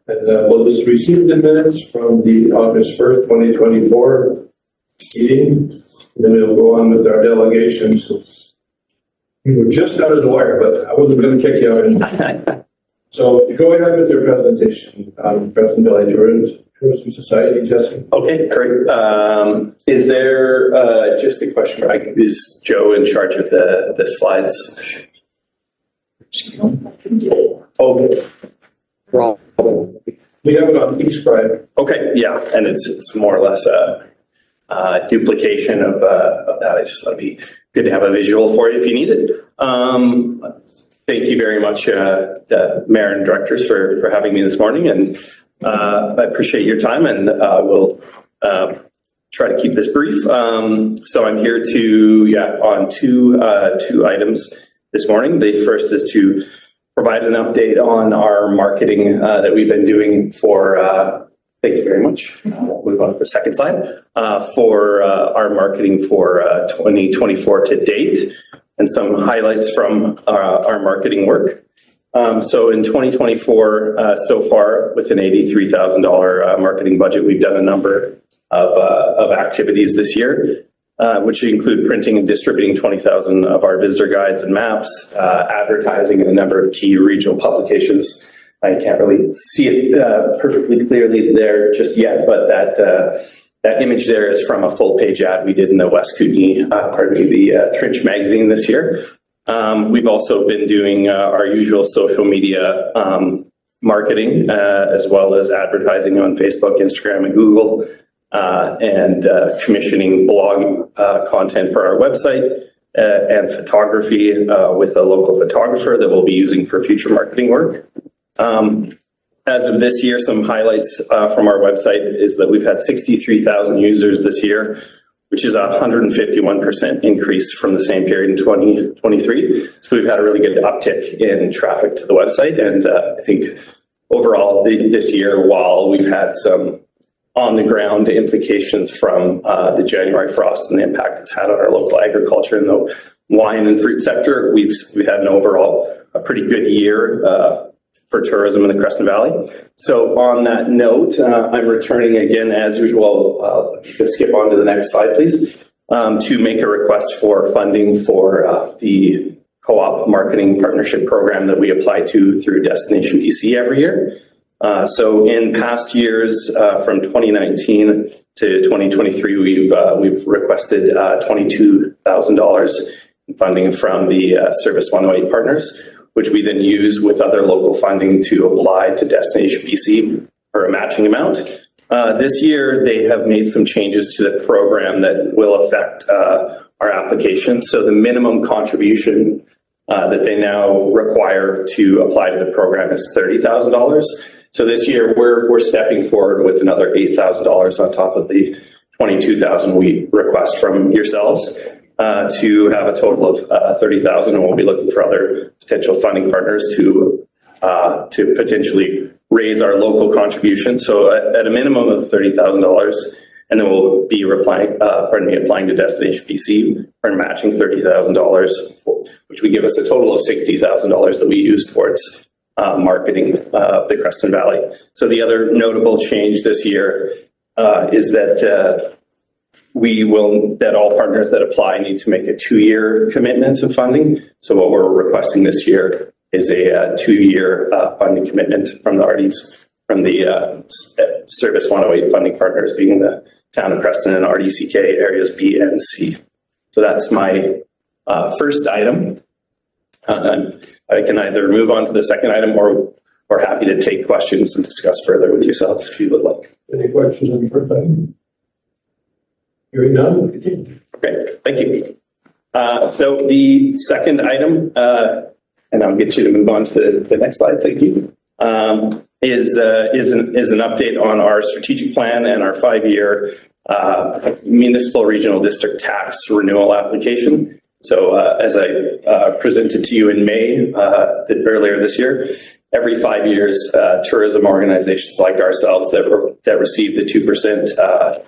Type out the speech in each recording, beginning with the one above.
And we'll just receive the minutes from the August 1st, 2024 meeting. And then we'll go on with our delegations. We were just out of the wire, but I wasn't going to kick you out. So go ahead with your presentation. Creston Valley Tourism Society, Jesse. Okay, great. Is there just a question? Is Joe in charge of the slides? Okay. We have it on each slide. Okay, yeah, and it's more or less a duplication of that. I just thought it'd be good to have a visual for you if you need it. Thank you very much, Mayor and Directors, for having me this morning, and I appreciate your time, and we'll try to keep this brief. So I'm here on two items this morning. The first is to provide an update on our marketing that we've been doing for, thank you very much. We'll move on to the second slide, for our marketing for 2024 to date, and some highlights from our marketing work. So in 2024, so far, with an $83,000 marketing budget, we've done a number of activities this year, which include printing and distributing 20,000 of our visitor guides and maps, advertising in a number of key regional publications. I can't really see it perfectly clearly there just yet, but that image there is from a full page ad we did in the West Kootenay, the Trench magazine this year. We've also been doing our usual social media marketing, as well as advertising on Facebook, Instagram, and Google, and commissioning blog content for our website, and photography with a local photographer that we'll be using for future marketing work. As of this year, some highlights from our website is that we've had 63,000 users this year, which is a 151% increase from the same period in 2023. So we've had a really good uptick in traffic to the website. And I think overall this year, while we've had some on-the-ground implications from the January frost and the impact it's had on our local agriculture and the wine and fruit sector, we've had an overall a pretty good year for tourism in the Creston Valley. So on that note, I'm returning again as usual. You can skip on to the next slide, please, to make a request for funding for the co-op marketing partnership program that we apply to through Destination BC every year. So in past years, from 2019 to 2023, we've requested $22,000 in funding from the Service 108 partners, which we then use with other local funding to apply to Destination BC for a matching amount. This year, they have made some changes to the program that will affect our application. So the minimum contribution that they now require to apply to the program is $30,000. So this year, we're stepping forward with another $8,000 on top of the $22,000 we request from yourselves, to have a total of $30,000, and we'll be looking for other potential funding partners to potentially raise our local contribution. So at a minimum of $30,000, and then we'll be applying to Destination BC for matching $30,000, which would give us a total of $60,000 that we use towards marketing of the Creston Valley. So the other notable change this year is that that all partners that apply need to make a 2-year commitment to funding. So what we're requesting this year is a 2-year funding commitment from the Service 108 funding partners, being the Town of Creston and RDCK areas B and C. So that's my first item. I can either move on to the second item, or we're happy to take questions and discuss further with yourselves if you would like. Any questions on the first item? Hearing none. Okay, thank you. So the second item, and I'll get you to move on to the next slide. Thank you. Is an update on our strategic plan and our 5-year municipal regional district tax renewal application. So as I presented to you in May earlier this year, every 5 years, tourism organizations like ourselves that receive the 2%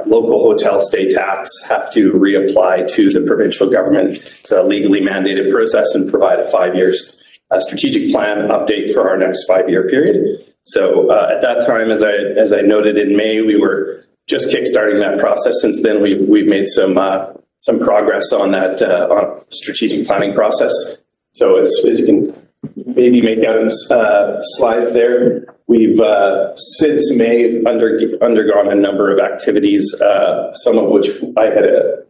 local hotel stay tax have to reapply to the provincial government. It's a legally mandated process and provide a 5 years strategic plan update for our next 5-year period. So at that time, as I noted in May, we were just kickstarting that process. Since then, we've made some progress on that on strategic planning process. So as you can maybe make out in the slides there, we've since May undergone a number of activities, some of which I had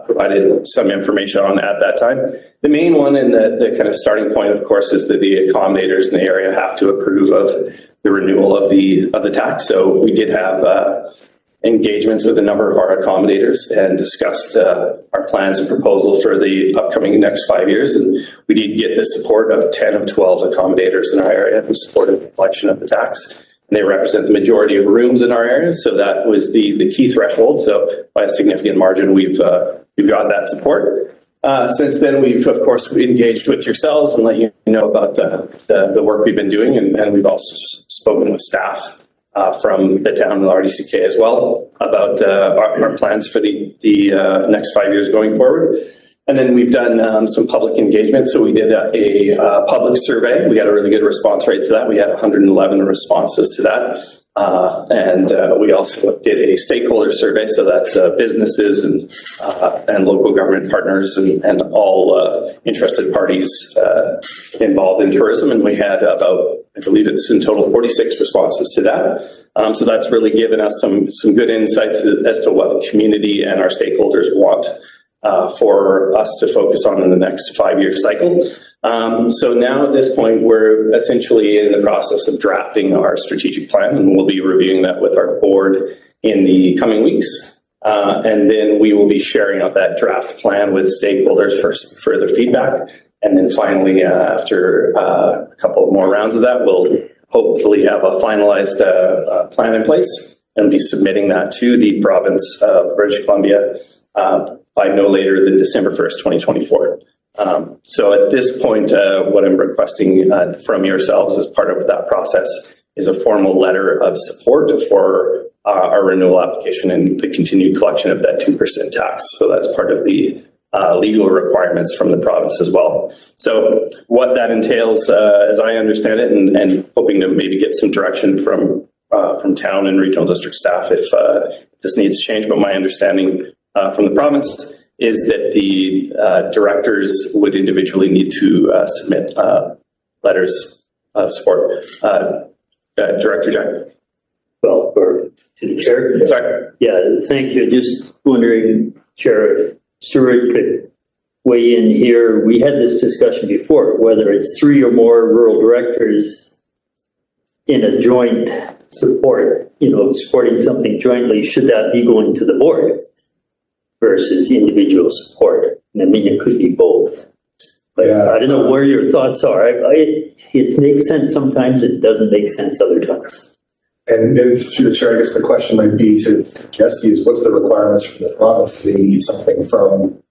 provided some information on at that time. The main one and the kind of starting point, of course, is that the accommodators in the area have to approve of the renewal of the tax. So we did have engagements with a number of our accommodators and discussed our plans and proposal for the upcoming next 5 years. And we did get the support of 10 of 12 accommodators in our area who supported the collection of the tax. And they represent the majority of rooms in our area. So that was the key threshold. So by a significant margin, we've got that support. Since then, we've, of course, engaged with yourselves and let you know about the work we've been doing. And we've also spoken with staff from the town and the RDCK as well about our plans for the next 5 years going forward. And then we've done some public engagement. So we did a public survey. We got a really good response rate to that. We had 111 responses to that. And we also did a stakeholder survey. So that's businesses and local government partners and all interested parties involved in tourism. And we had about, I believe it's in total 46 responses to that. So that's really given us some good insights as to what the community and our stakeholders want for us to focus on in the next 5-year cycle. So now at this point, we're essentially in the process of drafting our strategic plan, and we'll be reviewing that with our board in the coming weeks. And then we will be sharing out that draft plan with stakeholders for further feedback. And then finally, after a couple more rounds of that, we'll hopefully have a finalized plan in place and be submitting that to the province of British Columbia by no later than December 1st, 2024. So at this point, what I'm requesting from yourselves as part of that process is a formal letter of support for our renewal application and the continued collection of that 2% tax. So that's part of the legal requirements from the province as well. So what that entails, as I understand it, and hoping to maybe get some direction from town and regional district staff if this needs to change, but my understanding from the province is that the directors would individually need to submit letters of support. Director Jack. Well, or to the chair. Sorry. Yeah, thank you. Just wondering, Chair, Stuart could weigh in here. We had this discussion before, whether it's 3 or more rural directors in a joint support, supporting something jointly, should that be going to the board versus individual support? I mean, it could be both. But yeah. I don't know where your thoughts are. It makes sense sometimes, it doesn't make sense other times. And through the chair, I guess the question might be to Jesse is what's the requirements from the province? Do they need something from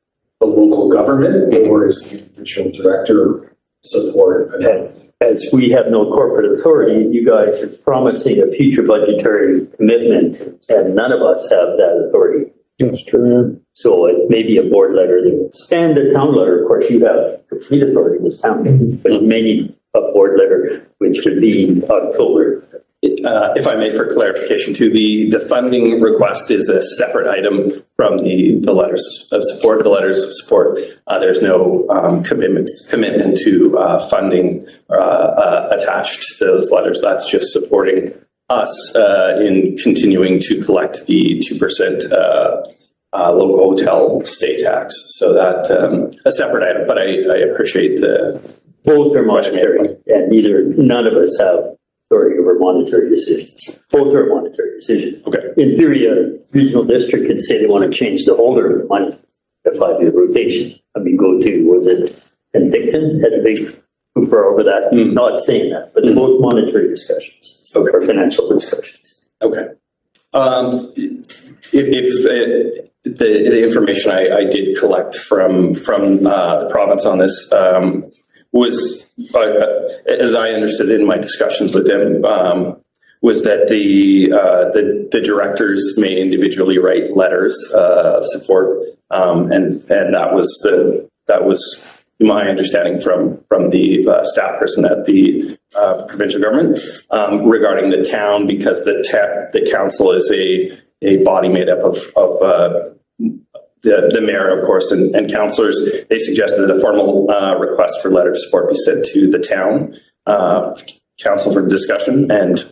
the local government, or is the individual director support enough? As we have no corporate authority, you guys are promising a future budgetary commitment, and none of us have that authority. That's true. So it may be a board letter, and the town letter. Of course, you have complete authority as town, but you may need a board letter, which would be October. If I may, for clarification too, the funding request is a separate item from the letters of support. The letters of support, there's no commitment to funding attached to those letters. That's just supporting us in continuing to collect the 2% local hotel stay tax. So that a separate item, but I appreciate the both are monetary, and none of us have authority over monetary decisions. Both are monetary decisions. Okay. In theory, a regional district could say they want to change the holder of the money, a 5-year rotation. I mean, was it Penticton? Had a big hooper over that. Not saying that, but they're both monetary discussions or financial discussions. Okay. If the information I did collect from the province on this was, as I understood it in my discussions with them, was that the directors may individually write letters of support, and that was my understanding from the staff person at the provincial government regarding the town, because the council is a body made up of the mayor, of course, and councillors. They suggested that a formal request for letter of support be sent to the town council for discussion and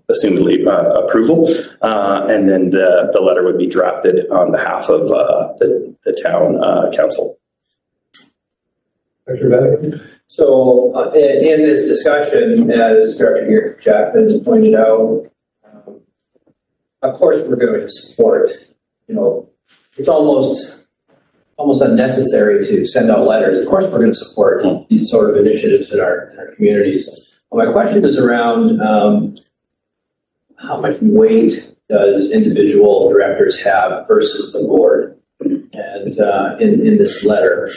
assumedly approval, and then the letter would be drafted on behalf of the town council. Dr. Vatican? So in this discussion, as Director Jackman pointed out, of course, we're going to support, it's almost unnecessary to send out letters. Of course, we're going to support these sort of initiatives in our communities. Well, my question is around how much weight does individual directors have versus the board? And in this letter,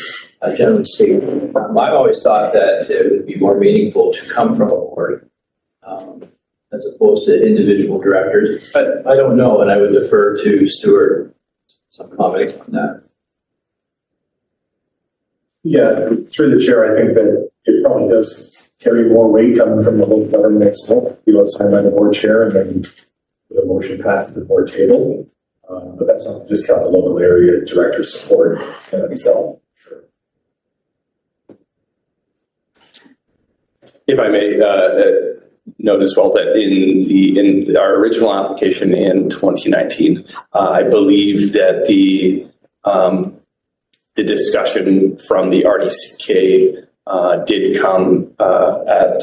generally speaking, I've always thought that it would be more meaningful to come from a board as opposed to individual directors. But I don't know, and I would defer to Stuart some comments on that. Yeah, through the chair, I think that it probably does carry more weight coming from the local government itself, signed by the board chair, and then the motion passed at the board table. But that's not just kind of the local area director support in itself. If I may note as well that in our original application in 2019, I believe that the discussion from the RDCK did come at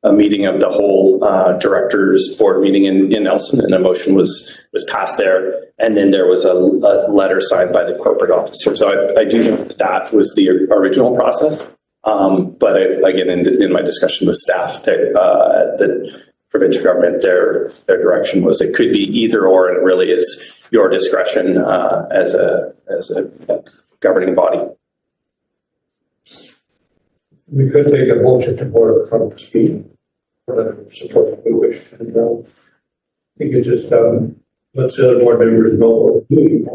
a meeting of the whole directors board meeting in Nelson, and a motion was passed there. And then there was a letter signed by the corporate officer. So I do know that was the original process. But again, in my discussion with staff, the provincial government, their direction was it could be either or, and it really is your discretion as a governing body. We could take a motion to board from the speed for the support if we wish. And, I think it just lets the other board members know what we're doing,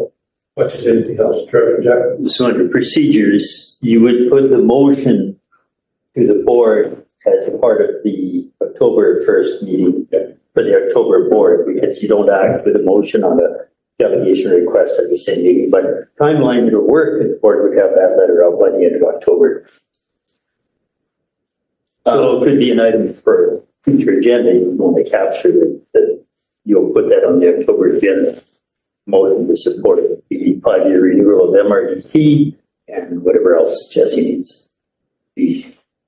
much as anything else. Director Jackman? So under procedures, you would put the motion to the board as a part of the October 1st meeting for the October board, because you don't act with a motion on a delegation request at the same meeting. But timeline to work, the board would have that letter out by the end of October. So it could be an item for future agenda. You want to capture that you'll put that on the October agenda. Motion to support the 5-year renewal of MRDT and whatever else Jesse needs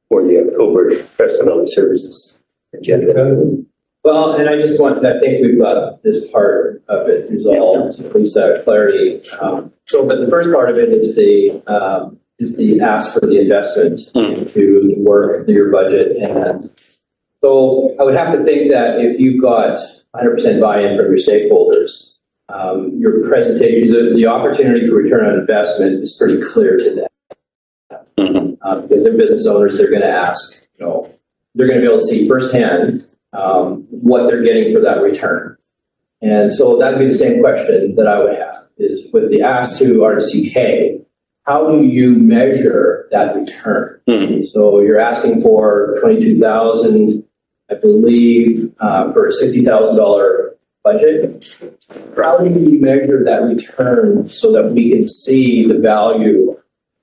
for the October Creston Valley Services agenda. Well, and I think we've got this part of it resolved, at least clarity. But the first part of it is the ask for the investment into the work, your budget. And so I would have to think that if you've got 100% buy-in from your stakeholders, your presentation, the opportunity for return on investment is pretty clear to them. Because they're business owners, they're going to ask, they're going to be able to see firsthand what they're getting for that return. And so that would be the same question that I would have, is with the ask to RCK, how do you measure that return? So you're asking for $22,000, I believe, for a $60,000 budget. How do you measure that return so that we can see the value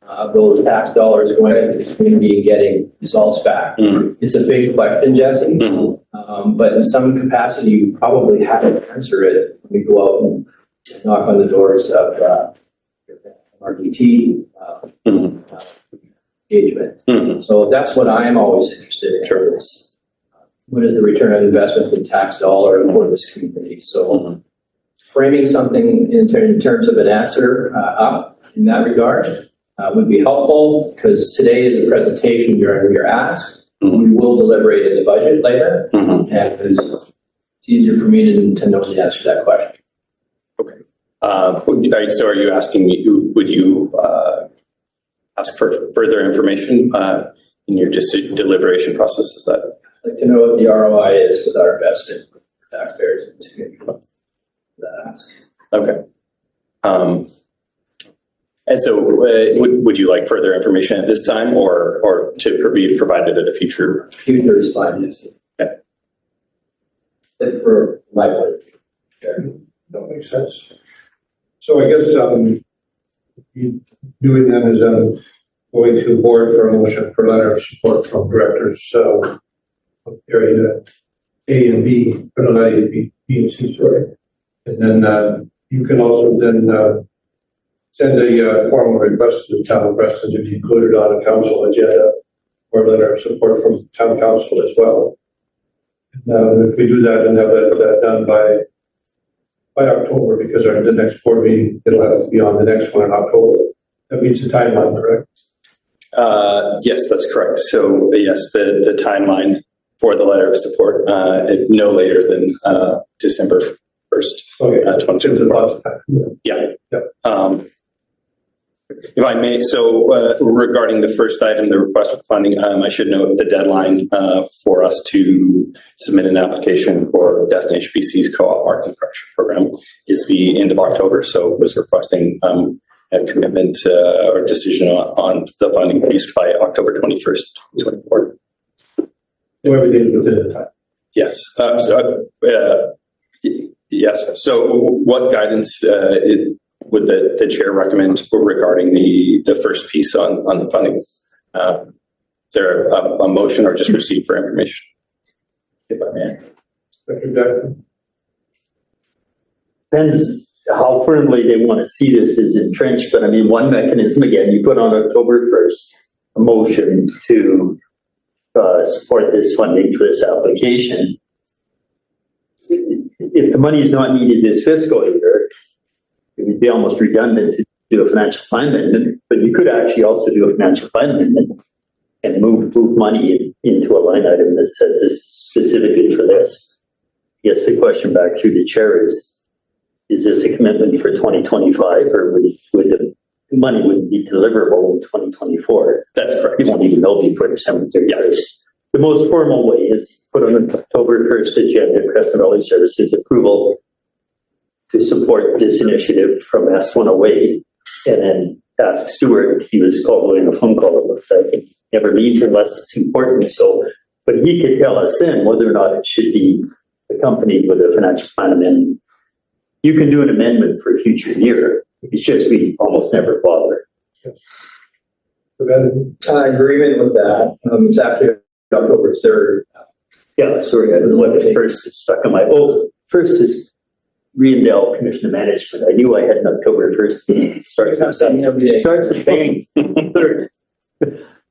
of those tax dollars going into the community and getting results back? It's a big question, Jesse. But in some capacity, you probably have to answer it when you go out and knock on the doors of RDT engagement. So that's what I'm always interested in. Is what is the return on investment in tax dollar for this community? So framing something in terms of an answer up in that regard would be helpful, because today is a presentation during your ask. We will deliberate in the budget later, and it's easier for me to know the answer to that question. Okay. So are you asking me, would you ask for further information in your deliberation process? Is that? I'd like to know what the ROI is with our investment for taxpayers in this community. That ask. Okay. And so would you like further information at this time or to be provided at a future? Future is fine, yes. Okay. And for my point of view. Sure. That makes sense. So I guess, you doing that is, going to the board for a motion for letter of support from directors, of area A and B, or not A and B, B and C, sorry. And then, you can also then, send a formal request to the town of Creston to be included on a council agenda or a letter of support from town council as well. And, if we do that and have that done by October, because the next board meeting, it'll have to be on the next one in October. That means the timeline, correct? Yes, that's correct. So yes, the timeline for the letter of support, no later than December 1st. Okay. 2024. Yeah. If I may, so regarding the first item, the request for funding, I should note the deadline for us to submit an application for Destination BC's co-op marketing program is the end of October. So was requesting a commitment or decision on the funding piece by October 21st, 2024. So everything's within the time. Yes. Yes. So what guidance would the chair recommend regarding the first piece on the funding? Is there a motion or just receive for information? If I may. Depends how firmly they want to see this is entrenched, but I mean, one mechanism, again, you put on October 1st, a motion to support this funding for this application. If the money is not needed this fiscal year, it would be almost redundant to do a financial plan amendment, but you could actually also do a financial plan amendment and move money into a line item that says this specifically for this. Yes, the question back through the chair is this a commitment for 2025 or would the money wouldn't be deliverable in 2024? That's correct. You won't even know before December 31st. The most formal way is put on an October 1st agenda, Creston Valley Services approval to support this initiative from S108, and then ask Stuart if he was called in a phone call. It looks like he never leaves unless it's important. So, but he could tell us then whether or not it should be accompanied with a financial plan amendment. You can do an amendment for a future year. It's just we almost never bother. Agreement with that. It's actually October 3rd. Yeah, sorry, I don't know what the first is stuck in my, first is Riendell Commission of Management. I knew I had an October 1st. Starts with bang. Third.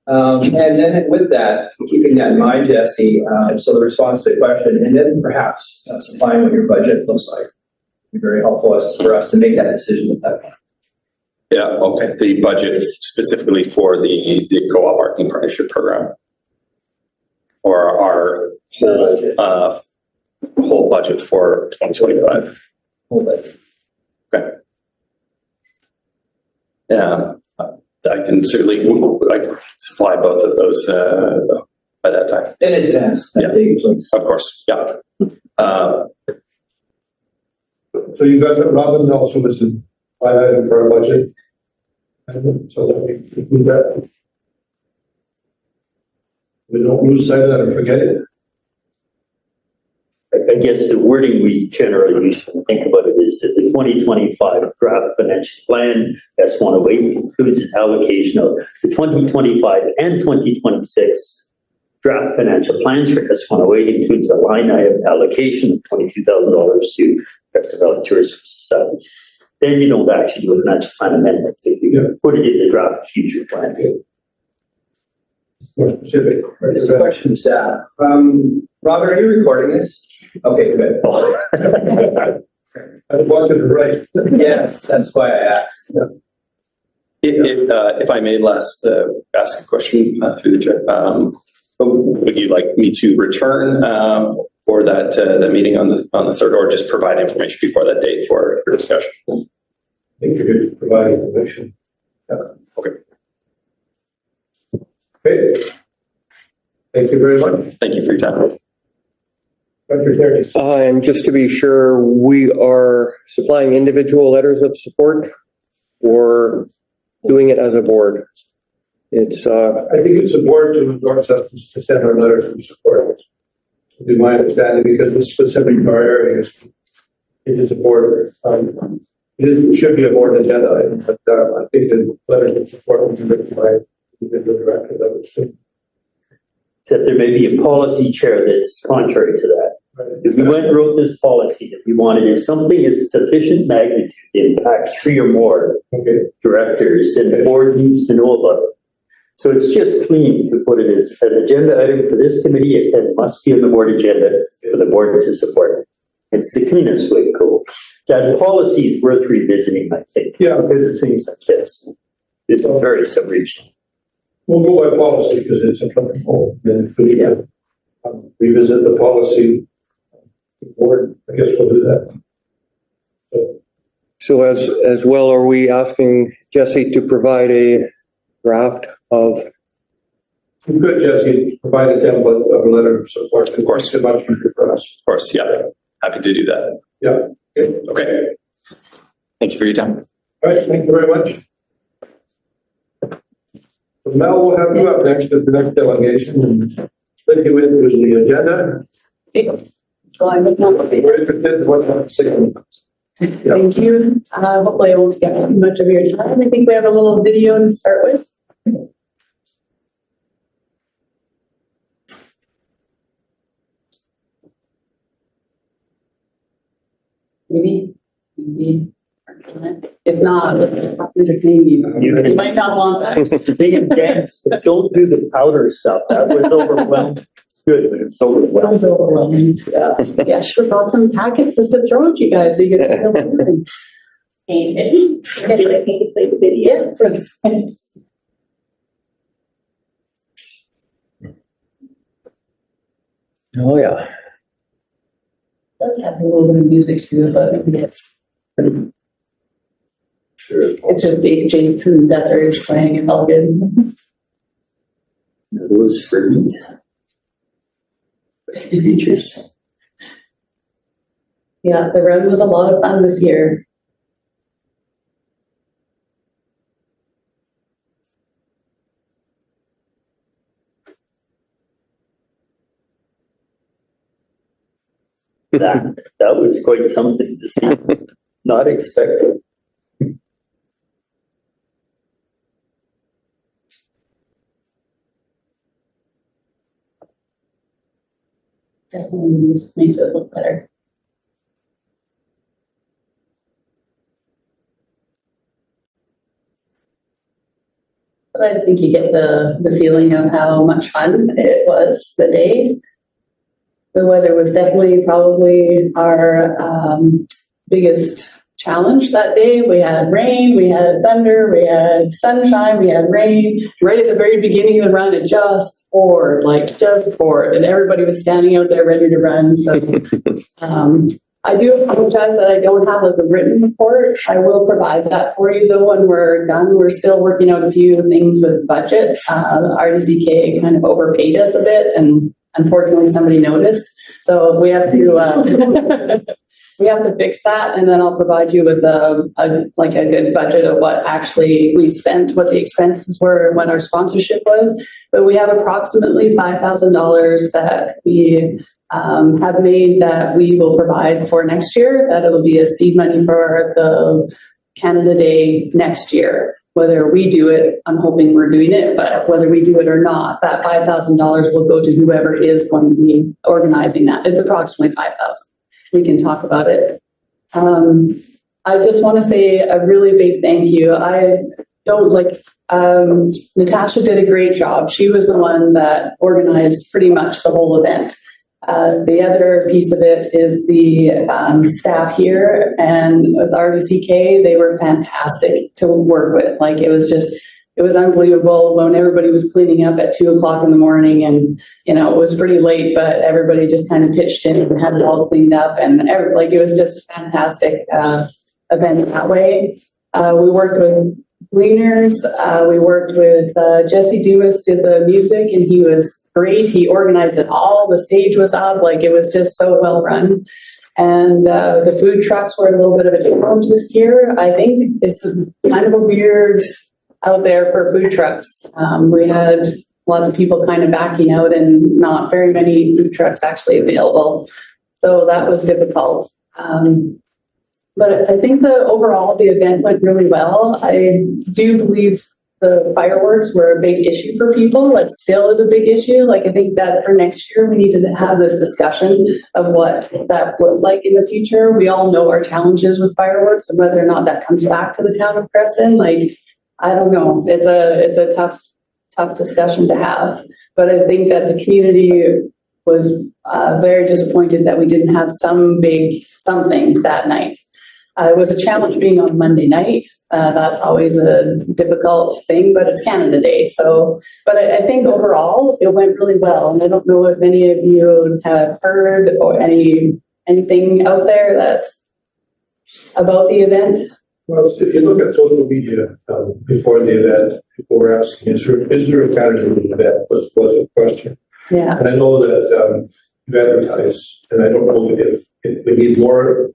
And then with that, keeping that in mind, Jesse, so the response to the question, and then perhaps supplying what your budget looks like, would be very helpful for us to make that decision at that point. Yeah, okay. The budget specifically for the co-op marketing partnership program, or our whole budget for 2025. Whole budget. Okay. Yeah, I can certainly supply both of those by that time. In advance. Yeah. Of course. Yeah. So you got that, Robin, also was a line item for our budget. So that we do that. We don't lose sight of that or forget it. I guess the wording we generally use when we think about it is that the 2025 draft financial plan, S108, includes an allocation of the 2025 and 2026 draft financial plans for S108, includes a line item allocation of $22,000 to Creston Valley Tourism Society. Then you don't actually do a financial plan amendment. You put it in the draft future plan. More specific. Just a question, staff. Robert, are you recording this? Okay, good. I wanted to write. Yes, that's why I asked. If I may ask a question through the chair, would you like me to return for that meeting on the third, or just provide information before that date for discussion? I think you're good to provide information. Yeah. Okay. Okay. Thank you very much. Thank you for your time. Dr. Terry. And just to be sure, we are supplying individual letters of support, or doing it as a board. It's, I think it's a board to endorse us to send our letters of support. Would be my understanding, because it's specific to our areas. It is a board, it should be a board agenda item, but, I think the letters of support will be written by the director, that would soon. Except there may be a policy chair that's contrary to that. If we went and wrote this policy, if we wanted, if something is sufficient magnitude to impact 3 or more Okay, directors, then the board needs to know about it. So it's just clean to put it as an agenda item for this committee, it must be on the board agenda for the board to support. It's the cleanest way to go. That policy is worth revisiting, I think. Yeah. Because of things like this. It's very sub-regional. we'll go by policy because it's applicable, then if we need to revisit the policy, the board, I guess we'll do that. so as well, are we asking Jesse to provide a draft of, You could, Jesse, provide a template of a letter of support. Of course. It's much easier for us. Of course, yeah. Happy to do that. Yeah. Okay. Okay. Thank you for your time. All right, thank you very much. So Mel, we'll have you up next as the next delegation and split you into the agenda. Well, I'm looking at the We're interested in what I'm saying. Thank you. Hopefully I won't get too much of your time. I think we have a little video to start with. Maybe. If not, I'll entertain you. You might not want that. Sing and dance, but don't do the powder stuff. That was overwhelming. It's good, but it's That overwhelming. was overwhelming. Yeah, sure brought some packets just to throw at you guys so you get to feel everything. Maybe I think you played the video. oh yeah. Does have a little bit of music too, but yes. It's just the Jason Deathers playing it all good. Those freebies. Features. Yeah, the run was a lot of fun this year. That was quite something to see. Not expected. Definitely makes it look better. But I think you get the feeling of how much fun it was the day. The weather was definitely probably our biggest challenge that day. We had rain, we had thunder, we had sunshine, we had rain. Right at the very beginning of the run, it just poured, and everybody was standing out there ready to run. So I do apologize that I don't have a written report. I will provide that for you though when we're done. We're still working out a few things with budget. RDCK kind of overpaid us a bit, and unfortunately somebody noticed. So we have to we have to fix that, and then I'll provide you with a good budget of what actually we spent, what the expenses were, and what our sponsorship was. But we have approximately $5,000 that we have made that we will provide for next year. That it'll be a seed money for the Canada Day next year. Whether we do it, I'm hoping we're doing it, but whether we do it or not, that $5,000 will go to whoever is going to be organizing that. It's approximately $5,000. We can talk about it. I just want to say a really big thank you. Natasha did a great job. She was the one that organized pretty much the whole event. The other piece of it is the staff here, and with RDCK, they were fantastic to work with. It was unbelievable when everybody was cleaning up at 2:00 in the morning, and it was pretty late, but everybody just kind of pitched in and had it all cleaned up, and it was just a fantastic event that way. We worked with Gleaners. We worked with Jesse Dumas did the music, and he was great. He organized it all. The stage was up. It was just so well run. And the food trucks were a little bit of a challenge this year. I think it's kind of a weird out there for food trucks. We had lots of people kind of backing out and not very many food trucks actually available. So that was difficult. But I think overall, the event went really well. I do believe the fireworks were a big issue for people. It still is a big issue. Like, I think that for next year, we need to have this discussion of what that looks like in the future. We all know our challenges with fireworks and whether or not that comes back to the town of Creston. Like, I don't know. It's a tough discussion to have. But I think that the community was very disappointed that we didn't have some big something that night. It was a challenge being on Monday night. That's always a difficult thing, but it's Canada Day. So, but I think overall it went really well. And I don't know if any of you have heard or anything out there that about the event. Well, if you look at social media before the event, people were asking, is there a Canada Day event? Was the question. Yeah. And I know that you advertise, and I don't know if we need more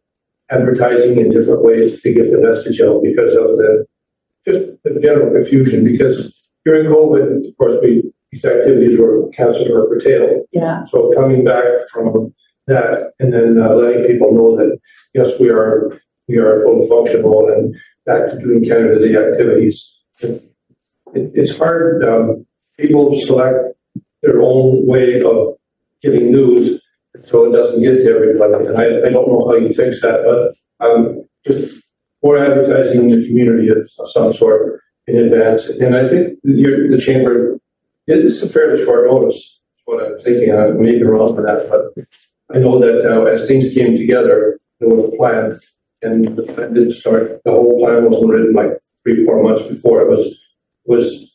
advertising in different ways to get the message out because of the general confusion. Because during COVID, of course, these activities were canceled or curtailed. Yeah. So coming back from that and then letting people know that yes, we are fully functional and back to doing Canada Day activities. It's hard. People select their own way of getting news, so it doesn't get to everybody. And I don't know how you fix that, but just more advertising in the community of some sort in advance. And I think the chamber, it's a fairly short notice, is what I'm thinking. I may be wrong for that, but I know that as things came together, there was a plan, and the plan didn't start. The whole plan wasn't written like 3-4 months before. It was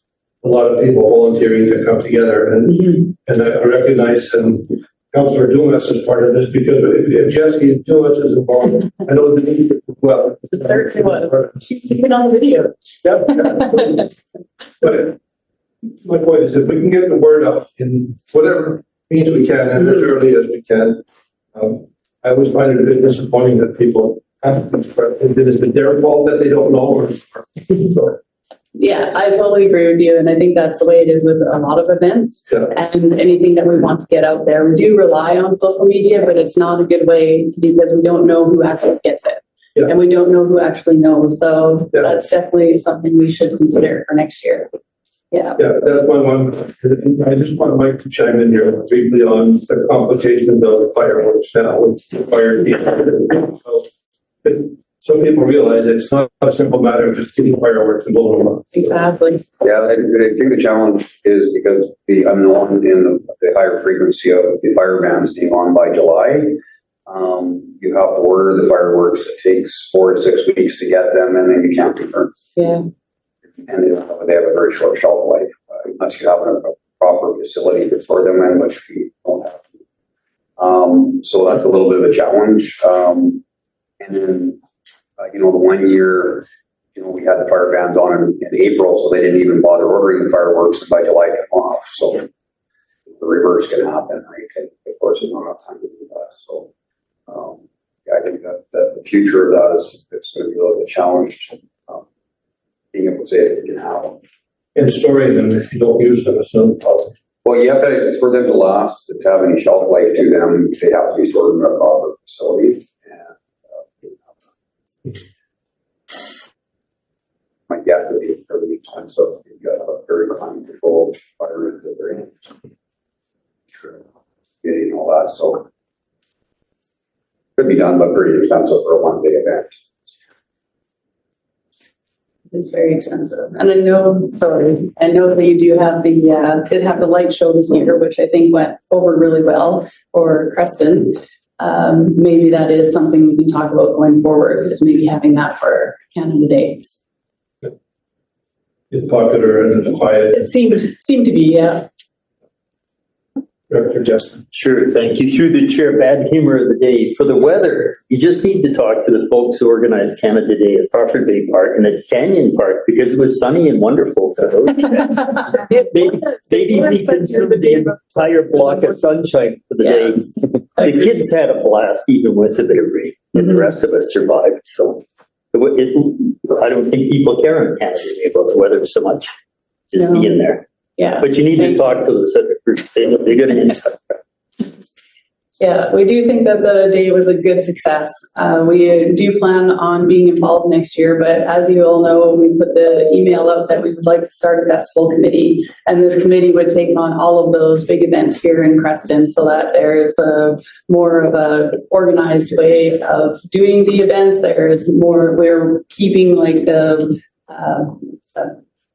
a lot of people volunteering to come together, and I recognize Councillor Dumas is part of this because if Jesse Dumas is involved, I know the need well. It certainly was. She's even on the video. Yeah. But my point is, if we can get the word out in whatever means we can and as early as we can, I always find it a bit disappointing that people have to express. Is it their fault that they don't know? Or Yeah, I totally agree with you. And I think that's the way it is with a lot of events and anything that we want to get out there. We do rely on social media, but it's not a good way because we don't know who actually gets it. Yeah. And we don't know who actually knows. So that's definitely something we should consider for next year. Yeah. Yeah, that's my one. I just want Mike to chime in here briefly on the complications of fireworks now with fire team. Some people realize it's not a simple matter of just getting fireworks and blowing them up. Exactly. Yeah, I think the challenge is because the unknown in the higher frequency of the fire bans being on by July. You have to order the fireworks. It takes 4 to 6 weeks to get them, and then you can't return. Yeah. And they have a very short shelf life unless you have a proper facility to store them in, which we don't have. So that's a little bit of a challenge. And then, the 1 year, we had the fire bans on in April, so they didn't even bother ordering the fireworks, and by July they come off. So the reverse can happen, right? And of course, we don't have time to do that. So I think that the future of that is it's going to be a little bit challenged. Being able to say it can happen. And storing them if you don't use them is no problem. Well, you have to, for them to last, to have any shelf life to them, they have to be stored in a proper facility. My guess would be fairly expensive. You've got a very climate controlled fire into the very sure. Getting all that, so could be done, but pretty expensive for a one day event. It's very expensive. And I know that you do have did have the light show this year, which I think went over really well for Creston. Maybe that is something we can talk about going forward, is maybe having that for Canada Day. It's popular and it's quiet. It seemed to be, yeah. Director Justin. Sure, thank you. Through the chair, bad humor of the day. For the weather, you just need to talk to the folks who organized Canada Day at Crawford Bay Park and at Canyon Park because it was sunny and wonderful for those events. Maybe we consumed the entire block of sunshine for the day. The kids had a blast even with a bit of rain, and the rest of us survived. So I don't think people care in Canada about the weather so much. Just be in there. Yeah. But you need to talk to the Sept group. They're good at insight. Yeah, we do think that the day was a good success. We do plan on being involved next year, but as you all know, we put the email out that we would like to start a festival committee. And this committee would take on all of those big events here in Creston so that there's a more of a organized way of doing the events. There's more, we're keeping like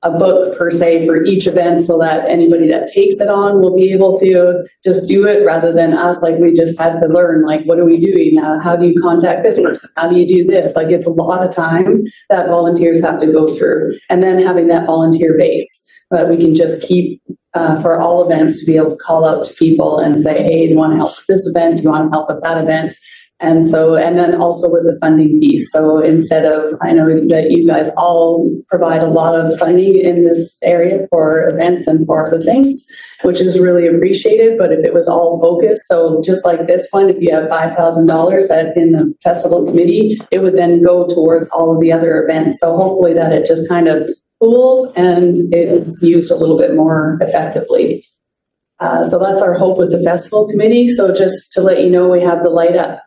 a book per se for each event so that anybody that takes it on will be able to just do it rather than us, like we just had to learn, like, what are we doing now? How do you contact this person? How do you do this? Like, it's a lot of time that volunteers have to go through. And then having that volunteer base that we can just keep for all events to be able to call out to people and say, hey, do you want to help with this event? Do you want to help with that event? And so, and then also with the funding piece. So instead of, I know that you guys all provide a lot of funding in this area for events and for other things, which is really appreciated. But if it was all focused, so just like this one, if you have $5,000 in the festival committee, it would then go towards all of the other events. So hopefully that it just kind of pools and it is used a little bit more effectively. So that's our hope with the festival committee. So just to let you know, we have the Light Up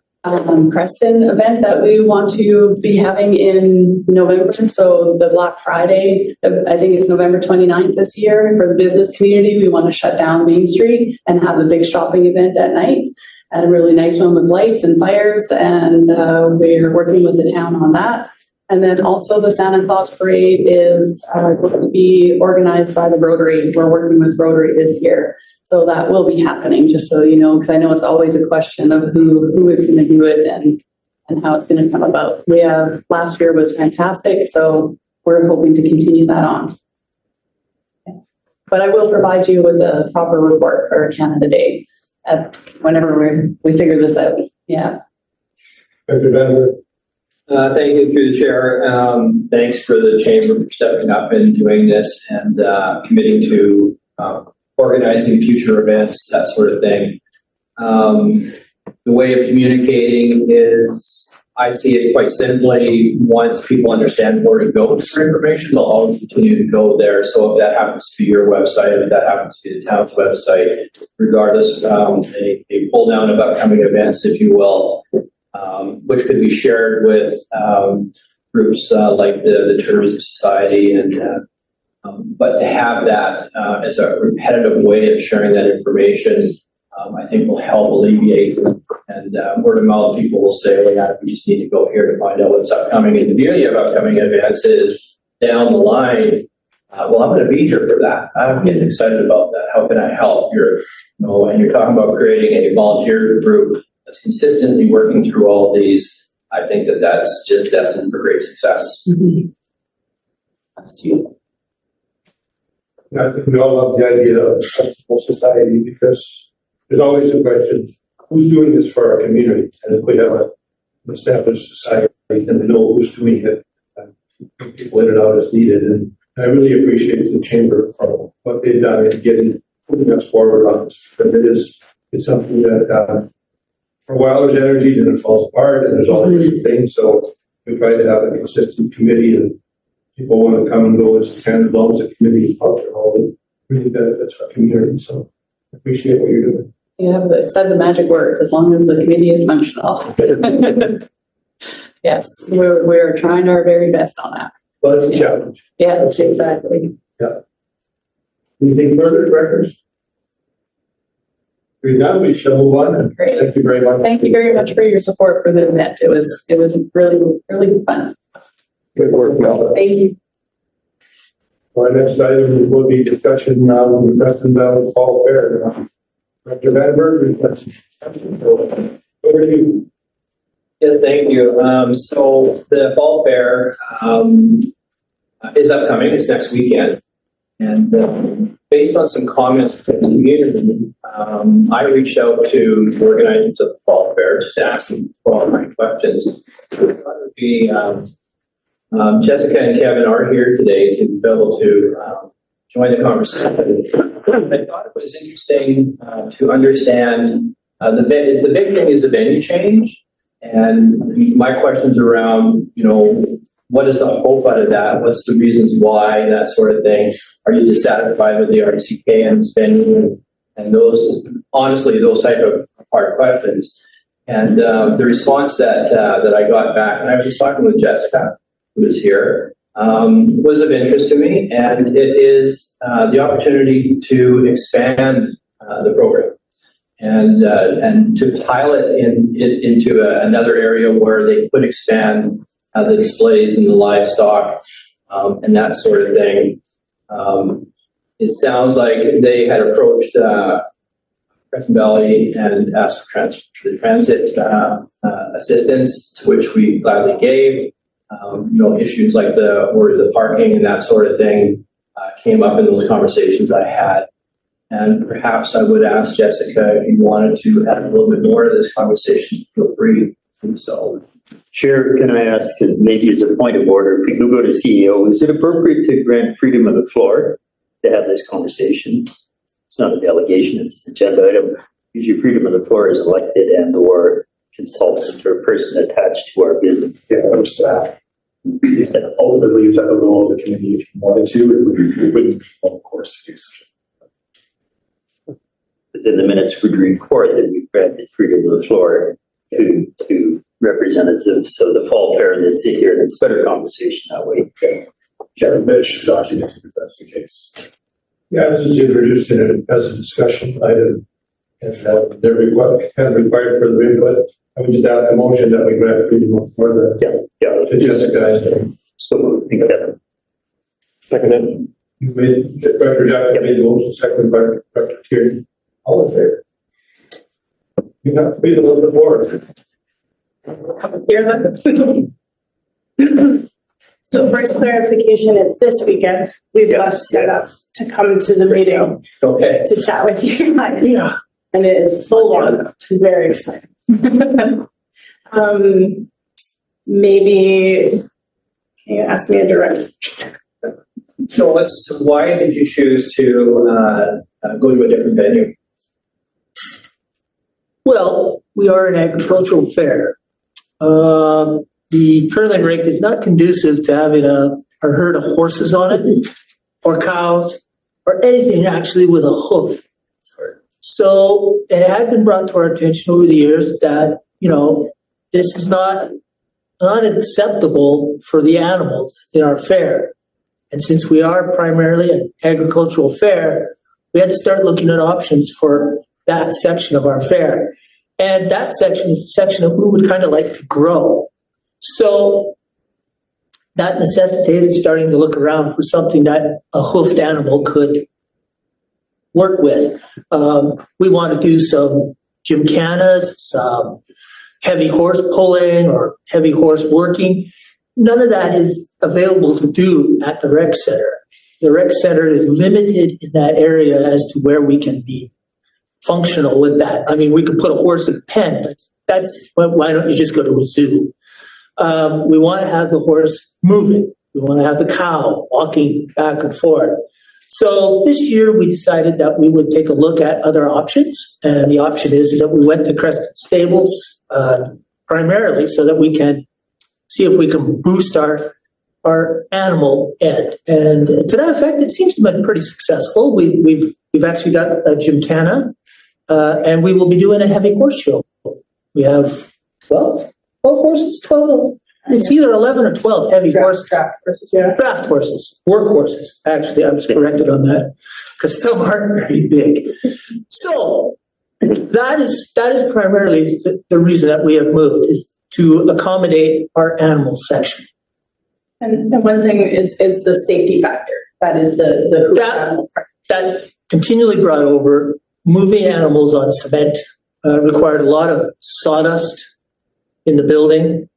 Creston event that we want to be having in November. So the Black Friday, I think it's November 29th this year. For the business community, we want to shut down Main Street and have a big shopping event at night. And a really nice one with lights and fires. And we're working with the town on that. And then also the Santa Claus Parade is going to be organized by the Rotary. We're working with Rotary this year. So that will be happening, just so you know, because I know it's always a question of who is going to do it and how it's going to come about. Last year was fantastic, so we're hoping to continue that on. But I will provide you with a proper report for Canada Day whenever we figure this out. Yeah. Dr. Vander. Thank you through the chair. Thanks for the chamber for stepping up and doing this and committing to organizing future events, that sort of thing. The way of communicating is, I see it quite simply, once people understand where to go for information, they'll all continue to go there. So if that happens to be your website, if that happens to be the town's website, regardless, a pull down of upcoming events, if you will, which could be shared with groups like the Tourism Society and but to have that as a repetitive way of sharing that information, I think will help alleviate, and word of mouth people will say, well, yeah, we just need to go here to find out what's upcoming. And the beauty of upcoming events is down the line, well, I'm going to be here for that. I'm getting excited about that. How can I help? And you're talking about creating a volunteer group that's consistently working through all of these. I think that that's just destined for great success. Mm-hmm. That's true. I think we all love the idea of the festival society because there's always the question, who's doing this for our community? And if we have an established society, then we know who's doing it and people in and out as needed. And I really appreciate the chamber for what they've done in putting us forward on this. Because it's something that for a while there's energy, then it falls apart, and there's all these things. So we try to have a consistent committee, and people want to come and go as can, as long as the committee is out there, all the really benefits our community. So I appreciate what you're doing. You have said the magic words, as long as the committee is functional. Yes, we're trying our very best on that. Well, it's a challenge. Yeah, exactly. Yeah. Anything further, directors? We're done. We shall move on. Great. Thank you very much. Thank you very much for your support for the event. It was really, really fun. Good work, Mel. Thank you. Our next item will be discussion of the Creston Valley Fall Fair. Dr. Vandenberg, over to you. Yes, thank you. So the Fall Fair is upcoming. It's next weekend. And based on some comments from the community, I reached out to the organizers of the Fall Fair just to ask them qualifying questions. It would be, Jessica and Kevin are here today to be able to join the conversation. I thought it was interesting to understand the big thing is the venue change. And my question's around, what is the hope out of that? What's the reasons why, that sort of thing? Are you dissatisfied with the RCK and spending and those, honestly, those type of hard questions? And the response that I got back, and I was just talking with Jessica, who was here, was of interest to me, and it is the opportunity to expand the program and to pilot into another area where they could expand the displays and the livestock and that sort of thing. It sounds like they had approached Creston Valley and asked for the transit assistance, to which we gladly gave. Issues like the parking and that sort of thing came up in those conversations I had. And perhaps I would ask Jessica, if you wanted to add a little bit more to this conversation, feel free to do so. Chair, can I ask, maybe as a point of order, if we could go to CEO, is it appropriate to grant freedom of the floor to have this conversation? It's not a delegation, it's an agenda item. Usually freedom of the floor is elected and or consultant or person attached to our business. Yeah, I understand. Ultimately, it's at the role of the committee. If you wanted to, it wouldn't be one course to do so. Within the minutes would report that we granted freedom of the floor to representatives of the fall fair that sit here, and it's better conversation that way. Chair, Mitch should document if that's the case. Yeah, this is introduced in it as a discussion item, and they're required for the input. I would just add a motion that we grant freedom of for the to Jessica. So think that. Second. You made, Director Jack made the motion, second by Director Tierney. All in favor? You have freedom of the floor. Hear that? So first clarification, it's this weekend. We've left set up to come to the meeting Okay. to chat with you guys. Yeah. And it is full on, very exciting. Maybe, can you ask me a direct? So why did you choose to go to a different venue? Well, we are an agricultural fair. The tournament rink is not conducive to having a herd of horses on it, or cows, or anything actually with a hoof. So it had been brought to our attention over the years that, this is not acceptable for the animals in our fair. And since we are primarily an agricultural fair, we had to start looking at options for that section of our fair. And that section is the section that we would kind of like to grow. So that necessitated starting to look around for something that a hoofed animal could work with. We want to do some gymkhanas, some heavy horse pulling or heavy horse working. None of that is available to do at the rec center. The rec center is limited in that area as to where we can be functional with that. I mean, we could put a horse in a pen, but why don't you just go to a zoo? We want to have the horse moving. We want to have the cow walking back and forth. So this year we decided that we would take a look at other options. And the option is that we went to Creston Stables primarily so that we can see if we can boost our animal end. And to that effect, it seems to have been pretty successful. We've actually got a gymkhana, and we will be doing a heavy horse show. We have 12 horses, 12. It's either 11 or 12 heavy horses. Draft horses, yeah. Draft horses, work horses. Actually, I was corrected on that because some aren't very big. So that is primarily the reason that we have moved, is to accommodate our animal section. And one thing is the safety factor. That is the hoofed animal part. That continually brought over. Moving animals on cement required a lot of sawdust in the building.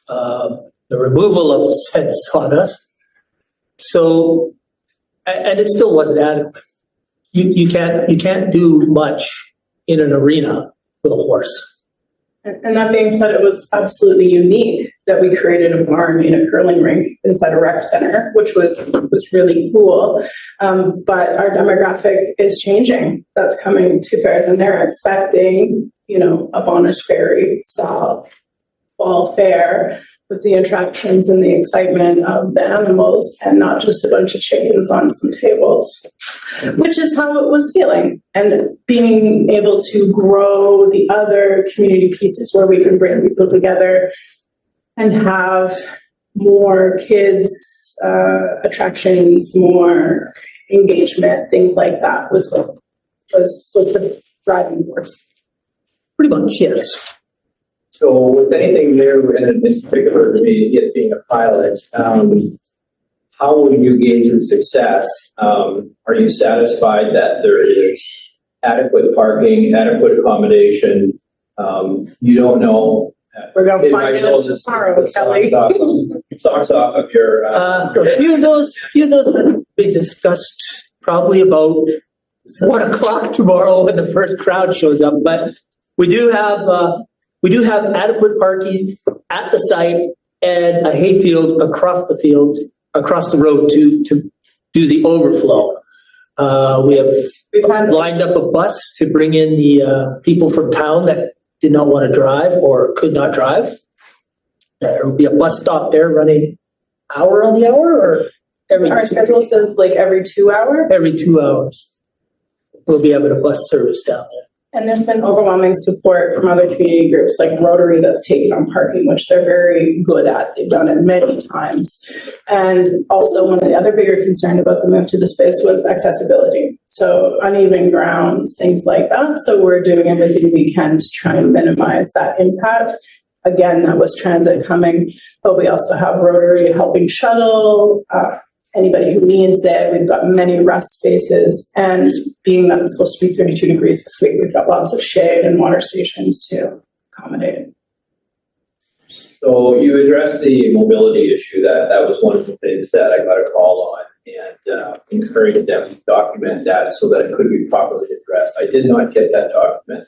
The removal of said sawdust. So, and it still wasn't adequate. You can't do much in an arena with a horse. And that being said, it was absolutely unique that we created a barn in a curling rink inside a rec center, which was really cool. But our demographic is changing. That's coming to fairs, and they're expecting, a Bonnish Ferry style fall fair with the attractions and the excitement of the animals, and not just a bunch of chickens on some tables, which is how it was feeling. And being able to grow the other community pieces where we can bring people together and have more kids, attractions, more engagement, things like that was the driving force. Pretty much, yes. So with anything new, and in particular, it being a pilot, how will you gauge the success? Are you satisfied that there is adequate parking, adequate accommodation? You don't know. We're going to It find might out go tomorrow, Kelly. Socks off of your. A few of those will be discussed probably about 1 o'clock tomorrow when the first crowd shows up, but we do have adequate parking at the site and a hayfield across the road to do the overflow. We've lined up a bus to bring in the people from town that did not want to drive or could not drive. There will be a bus stop there running hour on the hour or every. Our schedule says like every 2 hours. Every 2 hours. We'll be having a bus service down there. And there's been overwhelming support from other community groups like Rotary that's taken on parking, which they're very good at. They've done it many times. And also one of the other bigger concerns about the move to the space was accessibility. So uneven grounds, things like that. So we're doing everything we can to try and minimize that impact. Again, that was transit coming, but we also have Rotary helping shuttle, anybody who needs it. We've got many rest spaces, and being that it's supposed to be 32 degrees this week, we've got lots of shade and water stations to accommodate. So you addressed the mobility issue. That was one of the things that I got a call on, and encouraged them to document that so that it could be properly addressed. I did not get that document.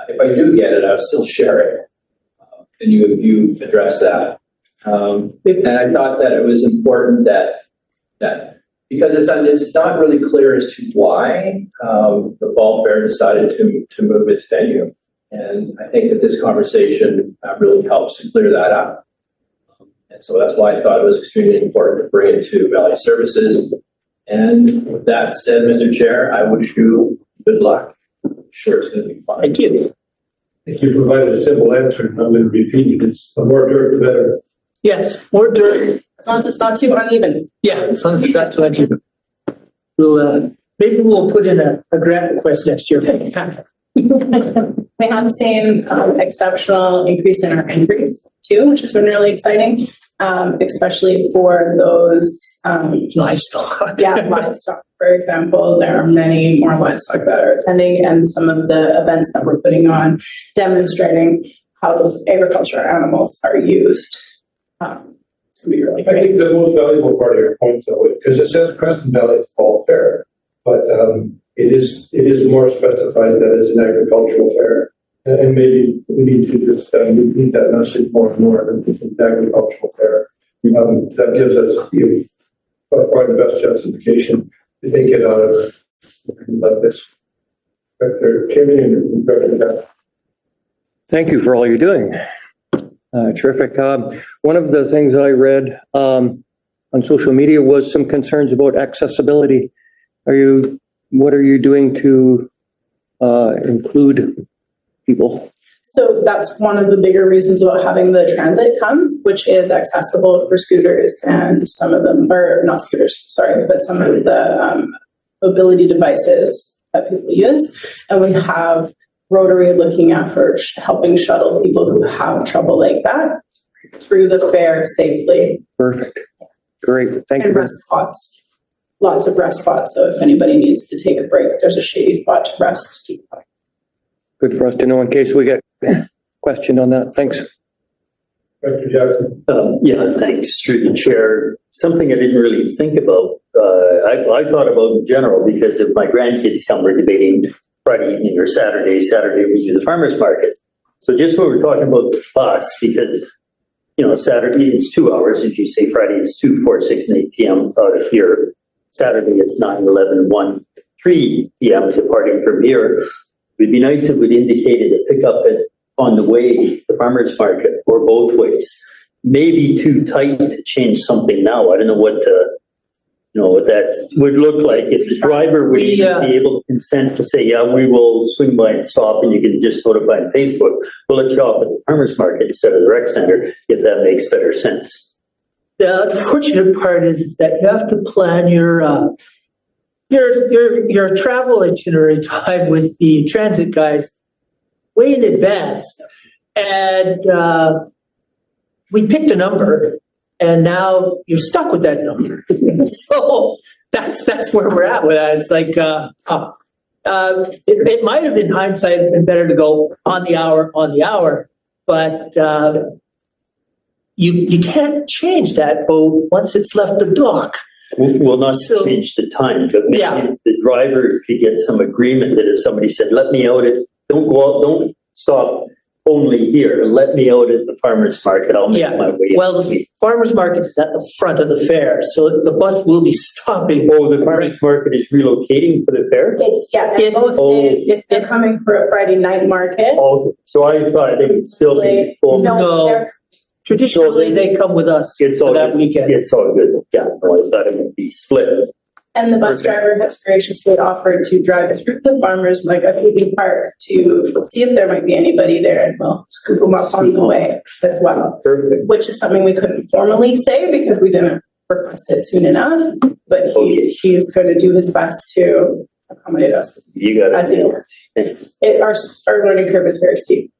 If I do get it, I'll still share it. And you addressed that. And I thought that it was important that because it's not really clear as to why the Fall Fair decided to move its venue. And I think that this conversation really helps to clear that up. And so that's why I thought it was extremely important to bring it to Valley Services. And with that said, Mr. Chair, I wish you good luck. I'm sure it's going to be fun. Thank you. I think you provided a simple answer, and I'm going to repeat it. It's the more dirt, the better. Yes, more dirt. As long as it's not too uneven. Yeah, as long as it's not too uneven. Maybe we'll put in a grant request next year. We have seen exceptional increase in our entries too, which has been really exciting, especially for those Livestock. livestock. For example, there are many more livestock that are attending, and some of the events that we're putting on demonstrating how those agricultural animals are used. It's gonna be really I great. think the most valuable part of your point, though, because it says Creston Valley Fall Fair, but it is more specified that it's an agricultural fair. And maybe we need to just repeat that message more and more, that it's an agricultural fair. That gives us quite the best justification to take it out of like this. Dr. Kimmy and Dr. Beth. Thank you for all you're doing. Terrific. One of the things I read on social media was some concerns about accessibility. What are you doing to include people? So that's one of the bigger reasons about having the transit come, which is accessible for scooters, and some of them, or not scooters, sorry, but some of the mobility devices that people use. And we have Rotary looking at for helping shuttle people who have trouble like that through the fair safely. Perfect. Great. Thank you. And rest spots, lots of rest spots. So if anybody needs to take a break, there's a shady spot to rest. Good for us to know in case we get questioned on that. Thanks. Dr. Jackson. Yeah, thanks through the chair. Something I didn't really think about. I thought about in general because if my grandkids come, we're debating Friday evening or Saturday. Saturday we do the farmers market. So just when we're talking about the bus, because, Saturday it's 2 hours, as you say, Friday it's 2, 4, 6, and 8 p.m. out of here. Saturday it's 9, 11, 1, 3 p.m. departing from here. It'd be nice if we'd indicated a pickup on the way, the farmer's market, or both ways. Maybe too tight to change something now. I don't know what what that would look like. If the driver would be able to consent to say, yeah, we will swing by and stop, and you can just notify on Facebook. We'll let you off at the farmer's market instead of the rec center, if that makes better sense. The unfortunate part is that you have to plan your travel itinerary time with the transit guys way in advance. And we picked a number, and now you're stuck with that number. So that's where we're at with that. It's like it might have, in hindsight, been better to go on the hour, but you can't change that boat once it's left the dock. We'll not change the time, but maybe the driver could get some agreement that if somebody said, let me out don't go out, don't stop only here, let me out at the farmer's market, I'll make my way. Well, the farmer's market is at the front of the fair, so the bus will be stopping. Oh, the farmer's market is relocating for the fair? Most days, they're coming for a Friday night market. Oh, so I thought they would still be. No. Traditionally, they come with us for that weekend. It's all good. Yeah, no, I thought it would be split. And the bus driver has graciously offered to drive through the farmers like a PB park to see if there might be anybody there, and we'll scoop them up on the way as well. Perfect. Which is something we couldn't formally say because we didn't request it soon enough, but he's going to do his best to accommodate us. You got it. Our learning curve is very steep.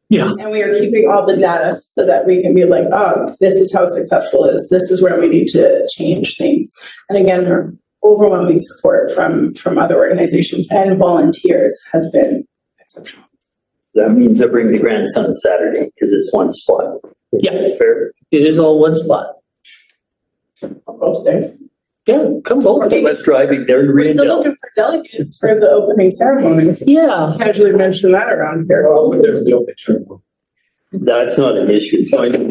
Yeah. And we are keeping all the data so that we can be like, oh, this is how successful it is. This is where we need to change things. And again, our overwhelming support from other organizations and volunteers has been exceptional. That means I bring the grandson Saturday because it's one spot. Yeah. Fair. It is all one spot. On both days. Yeah, come over. Let's driving there and We're still read looking for delegates for the opening ceremony. Yeah. Casually mention that around here. There's the opening ceremony. That's not an issue. It's going to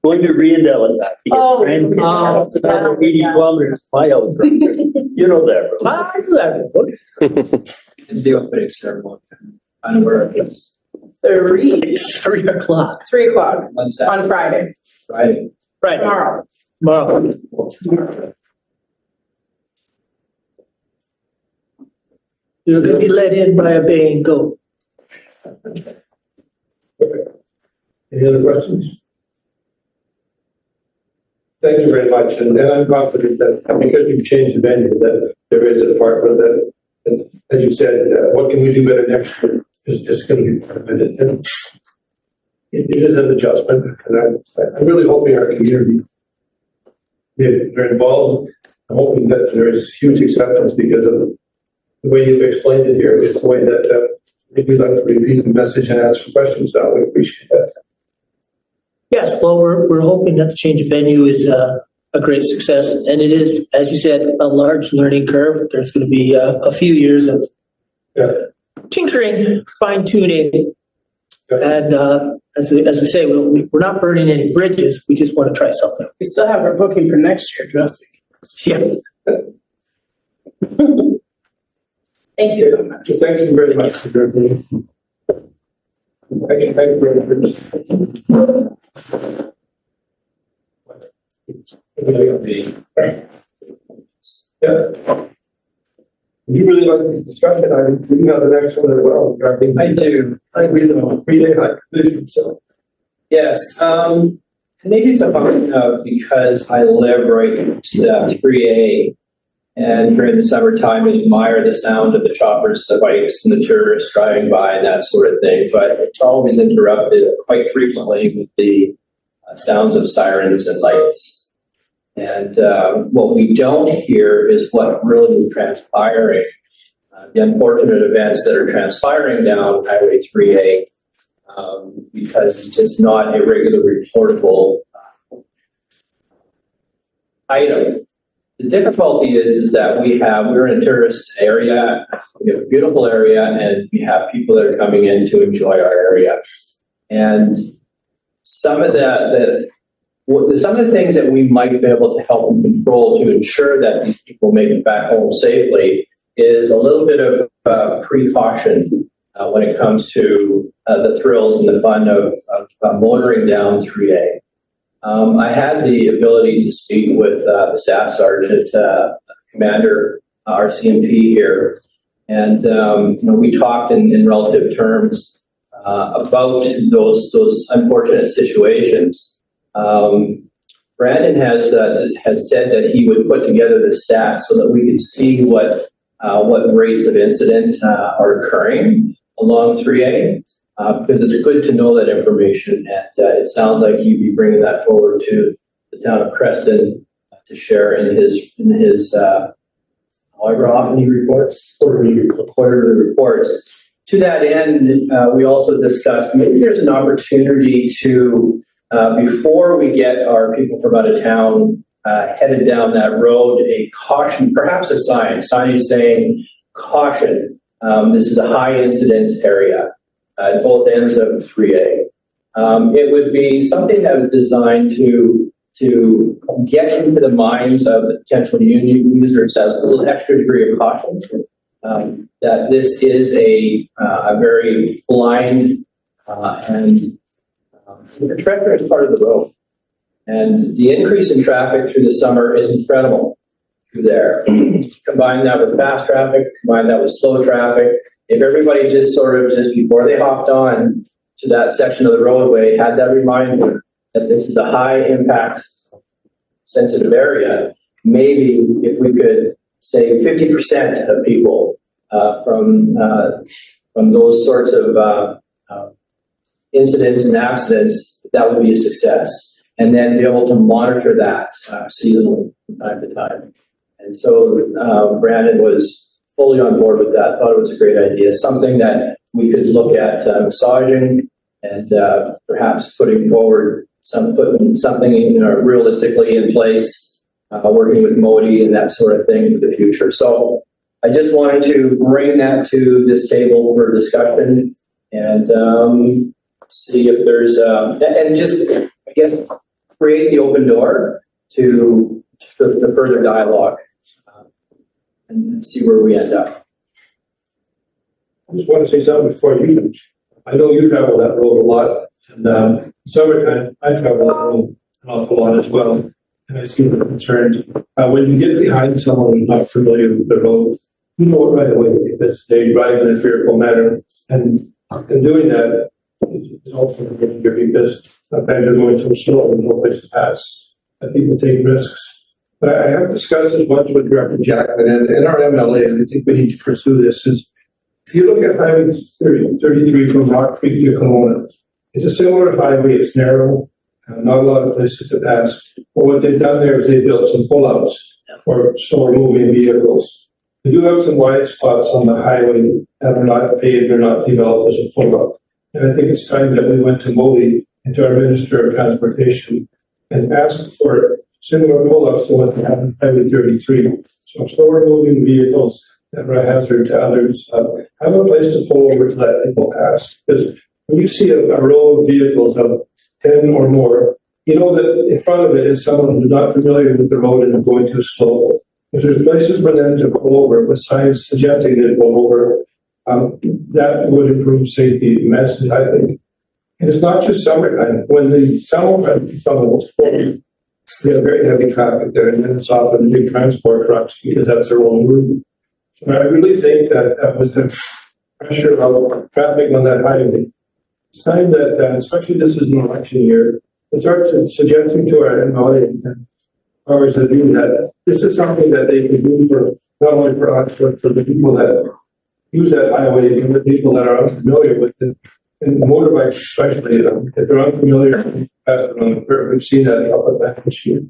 Riendell and back. Oh, It's about 80 kilometers my house. You know that. Right? It's the opening ceremony. On where it's 3 o'clock. 3 o'clock on Saturday. on Friday, Friday. Right. tomorrow. Tomorrow. You're going to be let in by a baying goat. Any other questions? Thank you very much, and I'm confident that because you've changed the venue, that there is a department that, and as you said, what can we do better next year is going to be part of it. And it is an adjustment, and I'm really hoping our community, they're involved. I'm hoping that there is huge acceptance because of the way you've explained it here. It's the way that we'd like to repeat the message and answer questions now. We appreciate that. Yes, well, we're hoping that the change of venue is a great success, and it is, as you said, a large learning curve. There's going to be a few years of tinkering, fine tuning, and as we say, we're not burning any bridges. We just want to try something. We still have our booking for next year, trust me. Yeah. Thank you so much. Thank you very much for your opinion. Thank you very much. Yeah. You really like the discussion. We have the next one as well. I do. I agree with them. Relay high vision, so. Yes, maybe it's a fun note because I live right next to 3A. And during the summertime, I admire the sound of the choppers, the bikes, and the tourists driving by and that sort of thing. But it's always interrupted quite frequently with the sounds of sirens and lights. And what we don't hear is what really is transpiring. The unfortunate events that are transpiring down Highway 3A, because it's just not a regular reportable item. The difficulty is that we're in a tourist area, we have a beautiful area, and we have people that are coming in to enjoy our area. And some of some of the things that we might be able to help and control to ensure that these people make it back home safely is a little bit of precaution when it comes to the thrills and the fun of motoring down 3A. I had the ability to speak with the staff sergeant, commander, RCMP here, and we talked in relative terms about those unfortunate situations. Brandon has said that he would put together the stats so that we could see what rates of incident are occurring along 3A, because it's good to know that information. And it sounds like you'd be bringing that forward to the town of Creston to share in his however often he reports, quarterly reports. To that end, we also discussed maybe there's an opportunity to, before we get our people from out of town headed down that road, a caution, perhaps a signage saying, caution, this is a high incidence area at both ends of 3A. It would be something that was designed to get into the minds of the potential users a little extra degree of caution, that this is a very blind and the treacherous part of the road. And the increase in traffic through the summer is incredible through there. Combine that with fast traffic, combine that with slow traffic. If everybody just before they hopped on to that section of the roadway had that reminder that this is a high impact sensitive area, maybe if we could save 50% of people from those sorts of incidents and accidents, that would be a success. And then be able to monitor that seasonally from time to time. And so Brandon was fully on board with that, thought it was a great idea, something that we could look at massaging and perhaps putting something realistically in place, working with Modi and that sort of thing for the future. So I just wanted to bring that to this table for discussion and see if there's, and just, I guess, create the open door to the further dialogue and see where we end up. I just want to say something before you finish. I know you travel that road a lot, and summertime, I travel that road an awful lot as well, and I see the concerns. When you get behind someone who's not familiar with the road, you know it right away because they drive in a fearful manner, and in doing that, it's also a danger because sometimes they're going so slow and no place to pass, that people take risks. But I have discussed this once with Director Jackman and our MLA, and I think we need to pursue this, is if you look at Highway 33 from Rock Creek to Kelowna, it's a similar highway, it's narrow, not a lot of places to pass. But what they've done there is they built some pullouts for slower moving vehicles. They do have some wide spots on the highway that are not paved or not developed as a pullout. And I think it's time that we went to Modi and to our Minister of Transportation and asked for similar pull-ups to what they have in Highway 33. So slower moving vehicles that are a hazard to others have a place to pull over to let people pass. Because when you see a row of vehicles of 10 or more, you know that in front of it is someone who's not familiar with the road and going too slow. If there's places for them to pull over with signs suggesting they pull over, that would improve safety immensely, I think. And it's not just summertime. When the summertime is full, we have very heavy traffic there, and then it's often big transport trucks because that's their own route. So I really think that with the pressure of traffic on that highway, it's time that, especially this is an election year, we start suggesting to our MLA and powers that do that this is something that they can do for not only for us, but for the people that use that highway and the people that are unfamiliar with it. And motorbikes especially, if they're unfamiliar, we've seen that a couple of times this year.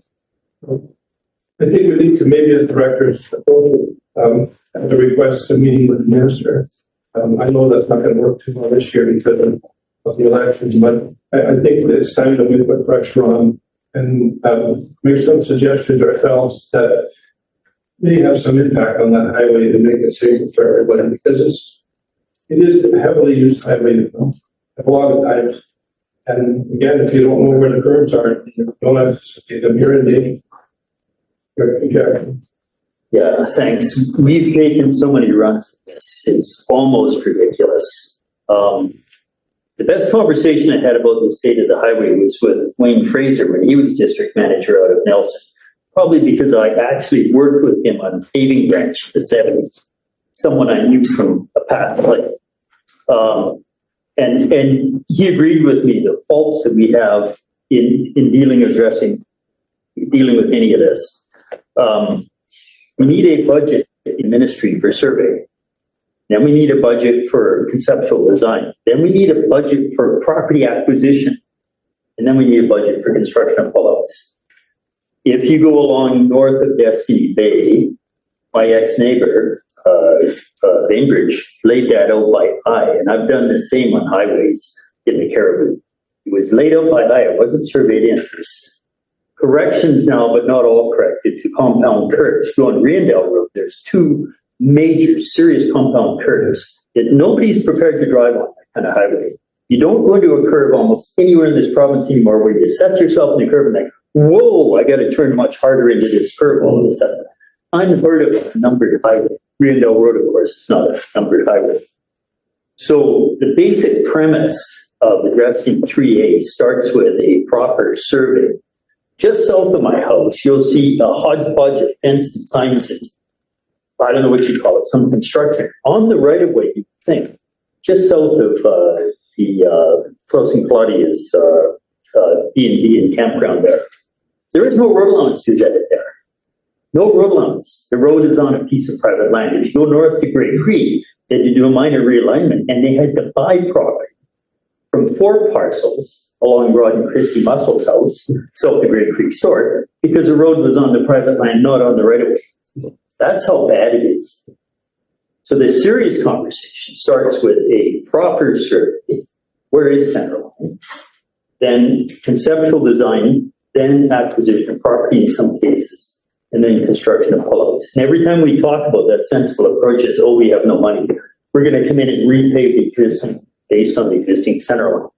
I think we need to maybe as directors have a request a meeting with the minister. I know that's not going to work too well this year because of the elections, but I think it's time that we put pressure on and make some suggestions ourselves that may have some impact on that highway to make it safer for everybody, because it is a heavily used highway. A lot of times And again, if you don't know where the curves are, you don't anticipate them, you're in danger. Jack. Yeah, thanks. We've taken so many runs at this. It's almost ridiculous. The best conversation I had about the state of the highway was with Wayne Fraser when he was district manager out of Nelson. Probably because I actually worked with him on paving branch in the 70s. Someone I knew from a past life. And he agreed with me the faults that we have in dealing with any of this. We need a budget in ministry for survey. Then we need a budget for conceptual design. Then we need a budget for property acquisition. And then we need a budget for construction of pullouts. If you go along north of Destiny Bay, my ex-neighbor, Bainbridge, laid that out by eye, and I've done the same on highways in the Caribou. It was laid out by eye, it wasn't surveyed in. There's corrections now, but not all corrected, to compound curves. Go on Riendell Road, there's two major serious compound curves that nobody's prepared to drive on that kind of highway. You don't go into a curve almost anywhere in this province anymore where you set yourself in a curve and think, whoa, I got to turn much harder into this curve all of a sudden. Unheard of a numbered highway. Riendell Road, of course, is not a numbered highway. So the basic premise of addressing 3A starts with a proper survey. Just south of my house, you'll see a hodgepodge of fence and signs and I don't know what you call it, some construction on the right of way, you think, just south of the Creston Claudia's B&B and campground there. There is no road allowance to that there. No road allowance. The road is on a piece of private land. If you go north to Great Creek, they had to do a minor realignment and they had to buy property from 4 parcels along Rod and Christy Mussel's house, south of Great Creek Store, because the road was on the private land, not on the right of way. That's how bad it is. So the serious conversation starts with a proper survey. Where is center line? Then conceptual design, then acquisition of property in some cases, and then construction of pullouts. And every time we talk about that sensible approach is, oh, we have no money. We're going to come in and repave the existing based on the existing center line,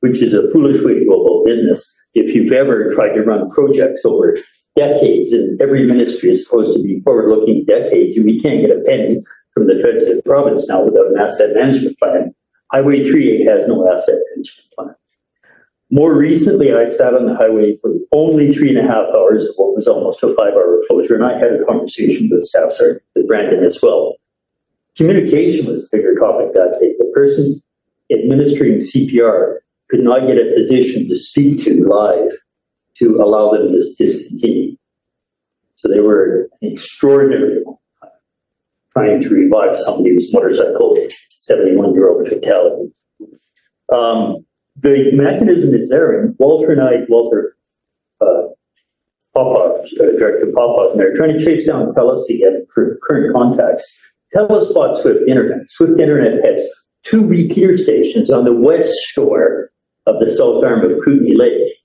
which is a foolish way to go about business. If you've ever tried to run projects over decades, and every ministry is supposed to be forward-looking decades, and we can't get a penny from the federal province now without an asset management plan. Highway 3A has no asset management plan. More recently, I sat on the highway for only 3.5 hours of what was almost a 5-hour closure, and I had a conversation with Staff Sergeant, with Brandon as well. Communication was a bigger topic that day. The person administering CPR could not get a physician to speak to live to allow them to discontinue. So they were extraordinarily trying to revive somebody whose motorcycle 71-year-old fatality. The mechanism is there, and Walter Popoff, Director Popoff, and they're trying to chase down TELUS again for current contacts. TELUS bought Swift Internet. Swift Internet has 2 repeater stations on the west shore of the south arm of Kootenay Lake.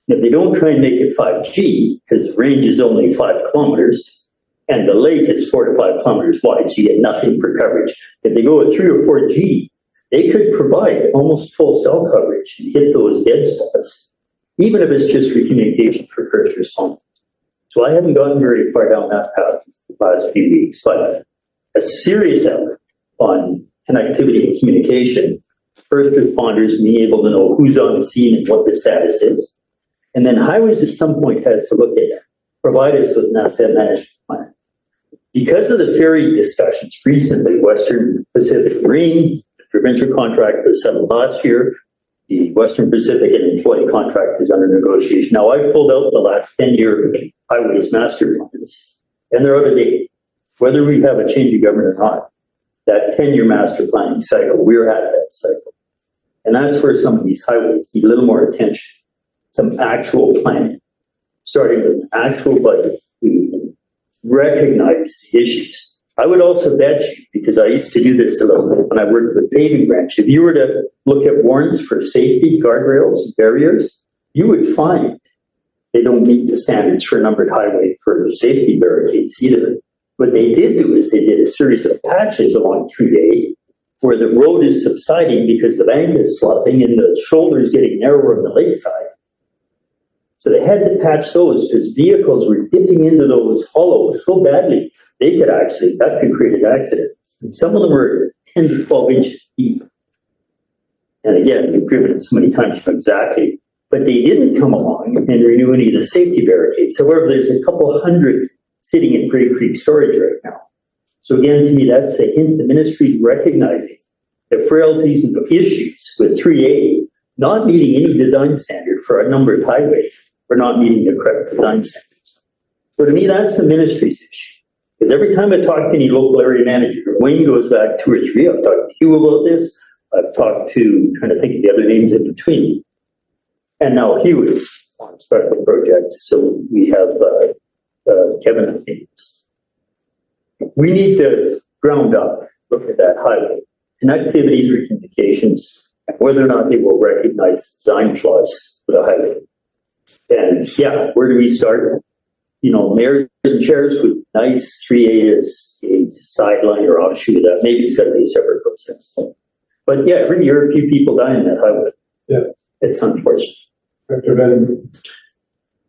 And if they don't try and make it 5G, because the range is only 5 kilometers, and the lake is 4 to 5 kilometers wide, so you get nothing for coverage. If they go with 3 or 4G, they could provide almost full cell coverage and hit those dead spots, even if it's just for communication for first responders. So I haven't gotten very far down that path the last few weeks, but a serious effort on connectivity and communication, first responders being able to know who's on the scene and what the status is. And then highways at some point has to look at it, provide us with an asset management plan. Because of the ferry discussions recently, Western Pacific Marine, the provincial contract was settled last year. The Western Pacific and employee contract is under negotiation. Now, I pulled out the last 10-year highways master plans, and they're out of date. Whether we have a change of government or not, that 10-year master planning cycle, we're at that cycle. And that's where some of these highways need a little more attention, some actual planning, starting with an actual budget to recognize the issues. I would also bet you, because I used to do this a little bit when I worked with paving branch, if you were to look at warrants for safety, guardrails, barriers, you would find they don't meet the standards for a numbered highway for safety barricades either. What they did do is they did a series of patches along 3A where the road is subsiding because the bank is sloughing and the shoulder is getting narrower on the lakeside. So they had to patch those because vehicles were dipping into those hollows so badly, that could create an accident. And some of them were 10 to 12 inches deep. And again, we've driven it so many times exactly, but they didn't come along and renew any of the safety barricades. However, there's a couple hundred sitting in Grey Creek storage right now. So again, to me, that's the hint the ministry is recognizing the frailties and the issues with 3A not meeting any design standard for a number of highways, for not meeting the correct design standards. So to me, that's the ministry's issue. Because every time I talk to any local area manager, Wayne goes back 2 or 3, I've talked to Hugh about this, I've talked to, trying to think of the other names in between. And now Hugh is on special projects, so we have Kevin, I think. We need to ground up, look at that highway, connectivity for communications, and whether or not they will recognize design flaws for the highway. And yeah, where do we start? You know, mayors and chairs would be nice. 3A is a sideline or offshoot of that. Maybe it's got to be a separate process. But yeah, every year a few people die in that highway. Yeah. It's unfortunate. Dr. Ben,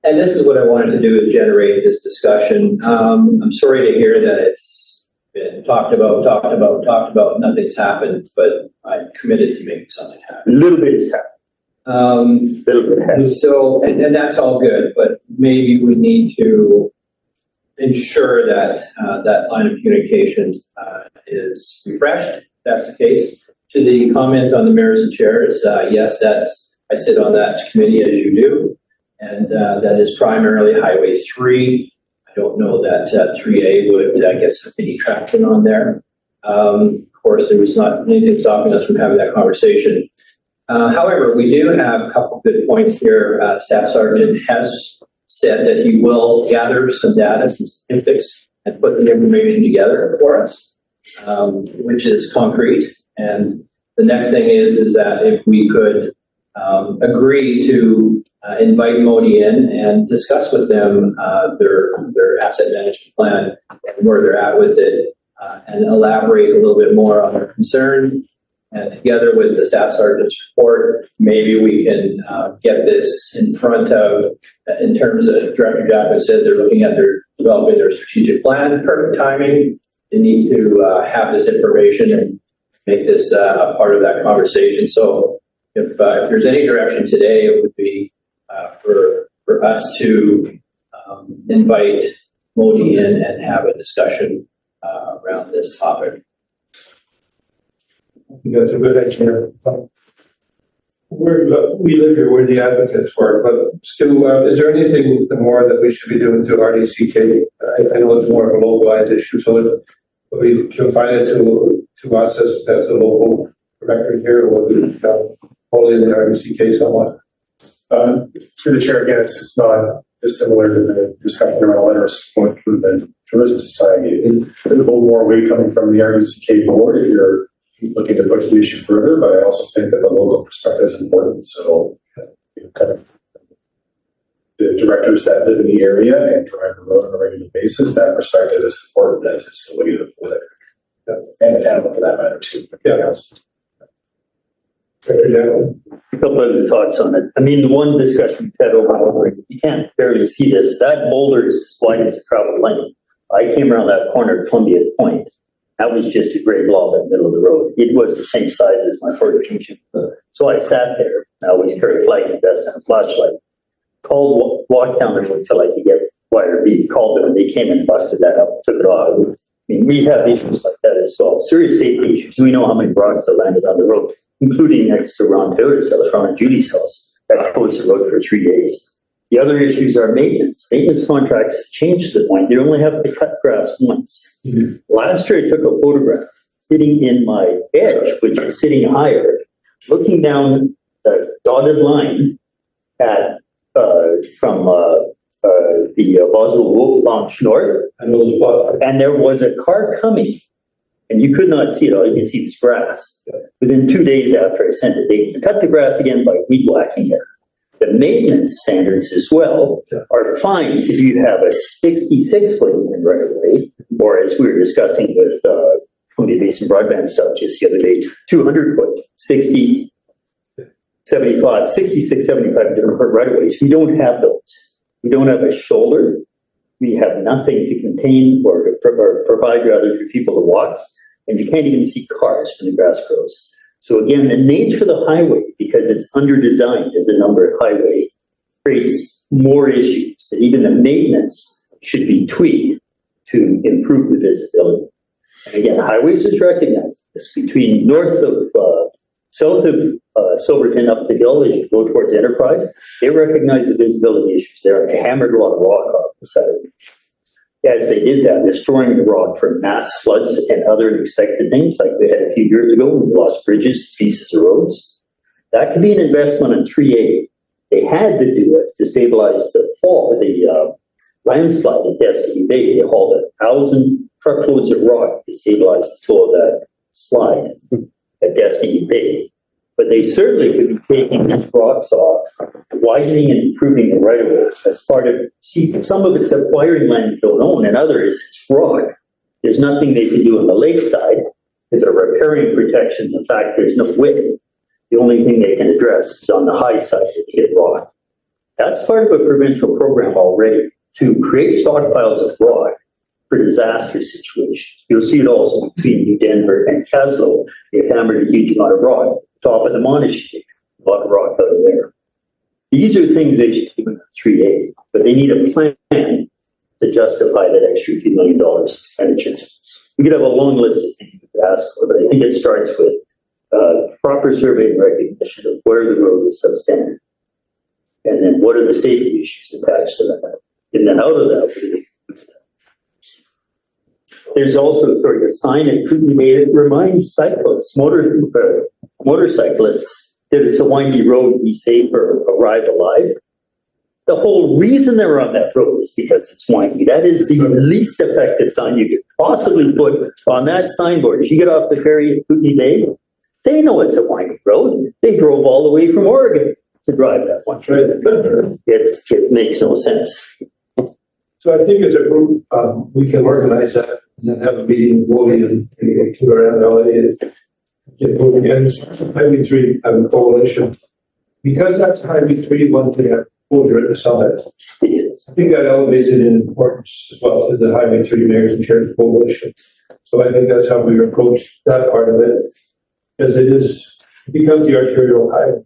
And this is what I wanted to do, is generate this discussion. I'm sorry to hear that it's been talked about, nothing's happened, but I'm committed to making something A happen. little bit is happening. Little bit happens. So, and that's all good, but maybe we need to ensure that that line of communication is refreshed. If that's the case. To the comment on the mayors and chairs, yes, I sit on that committee as you do. And that is primarily Highway 3. I don't know that 3A would get any traction on there. Of course, there was not anything stopping us from having that conversation. However, we do have a couple good points here. Staff Sergeant has said that he will gather some data, some statistics, and put the information together for us, which is concrete. And the next thing is that if we could agree to invite Modi in and discuss with them their asset management plan and where they're at with it, and elaborate a little bit more on their concern. And together with the staff sergeant's report, maybe we can get this in front of, in terms of Director Jackman said, they're looking at developing their strategic plan. Perfect timing. They need to have this information and make this a part of that conversation. So if there's any direction today, it would be for us to invite Modi in and have a discussion around this topic. that's a good idea. We live here, we're the advocates for it, but Stu, is there anything more that we should be doing to RDCK? I know it's more of a localized issue, so we confine it to us as the local director here, or will we hold in the RDCK somewhat? Through the chair, again, it's not dissimilar to the discussion around a letter of support for the Tourism Society. There's a little more weight coming from the RDCK board if you're looking to push the issue further, but I also think that the local perspective is important. So, kind of the directors that live in the area and drive the road on a regular basis, that perspective is important as is the way to put it. And the town for that matter too. Yeah. A couple of thoughts on it. I mean, the one discussion we've had over, you can't barely see this. That boulder is as wide as a travel lane. I came around that corner at Columbia Point. That was just a gray blob in the middle of the road. It was the same size as my Ford Junction. So I sat there. I always carry a flag vest and a flashlight. Walked down the road until I could get wire B. Called them and they came and busted that up, took it off. I mean, we have issues like that as well. Serious safety issues. We know how many rocks have landed on the road, including next to Ron Toyota's house, Ron and Judy's house, that closed the road for 3 days. The other issues are maintenance. Maintenance contracts changed to the point they only have to cut grass once. Mm-hmm. Last year, I took a photograph sitting in my edge, which was sitting higher, looking down the dotted line at from the Boswell Wolf Launch North, and there was a car coming. And you could not see it, all you could see was grass. Within 2 days after I sent it, they cut the grass again by weed whacking it. The maintenance standards as well are fine if you have a 66-foot right of way, or as we were discussing with Columbia Basin broadband stuff just the other day, 200 foot, 60, 75, 66, 75 different foot right of ways. We don't have those. We don't have a shoulder. We have nothing to contain or provide rather for people to walk. And you can't even see cars when the grass grows. So again, the need for the highway, because it's under-designed as a numbered highway, creates more issues. And even the maintenance should be tweaked to improve the visibility. And again, highways is recognized. It's between south of Silverton up the hill as you go towards Enterprise. They recognize the visibility issues there and hammered a lot of rock off the side of it. As they did that, destroying the rock from mass floods and other unexpected things like they had a few years ago when we lost bridges, pieces of roads. That could be an investment on 3A. They had to do it to stabilize the landslide at Destiny Bay. They hauled 1,000 truckloads of rock to stabilize the flow of that slide at Destiny Bay. But they certainly could be taking these rocks off, widening and improving the right of way as part of, some of it's acquiring land you don't own, and others it's rock. There's nothing they can do on the lakeside as a riparian protection. The fact there's no width. The only thing they can address is on the high side of the rock. That's part of a provincial program already to create stockpiles of rock for disaster situations. You'll see it also between New Denver and Caslow. They've hammered a huge amount of rock. Top of the Monastery, a lot of rock out of there. These are things they should do in 3A, but they need a plan to justify that extra $2 million expenditure. We could have a long list of things we could ask for, but I think it starts with proper survey and recognition of where the road is substandard. And then what are the safety issues attached to that? And then out of that, there's also sort of a sign that could be made. It reminds cyclists, motorcyclists that it's a windy road, be safe or arrive alive. The whole reason they're on that road is because it's windy. That is the least effective sign you could possibly put on that signboard. As you get off the ferry at Kootenay Bay, they know it's a windy road. They drove all the way from Oregon to drive that one. It makes no sense. So I think as a group, we can organize that and then have a meeting, Woolley and Clarendon and get moving. And Highway 3 have a coalition. Because that's Highway 3, one thing have closure at the summit. I think that elevates it in importance as well to the Highway 3 Mayors and Chairs Coalition. So I think that's how we approach that part of it. Because it becomes the arterial highway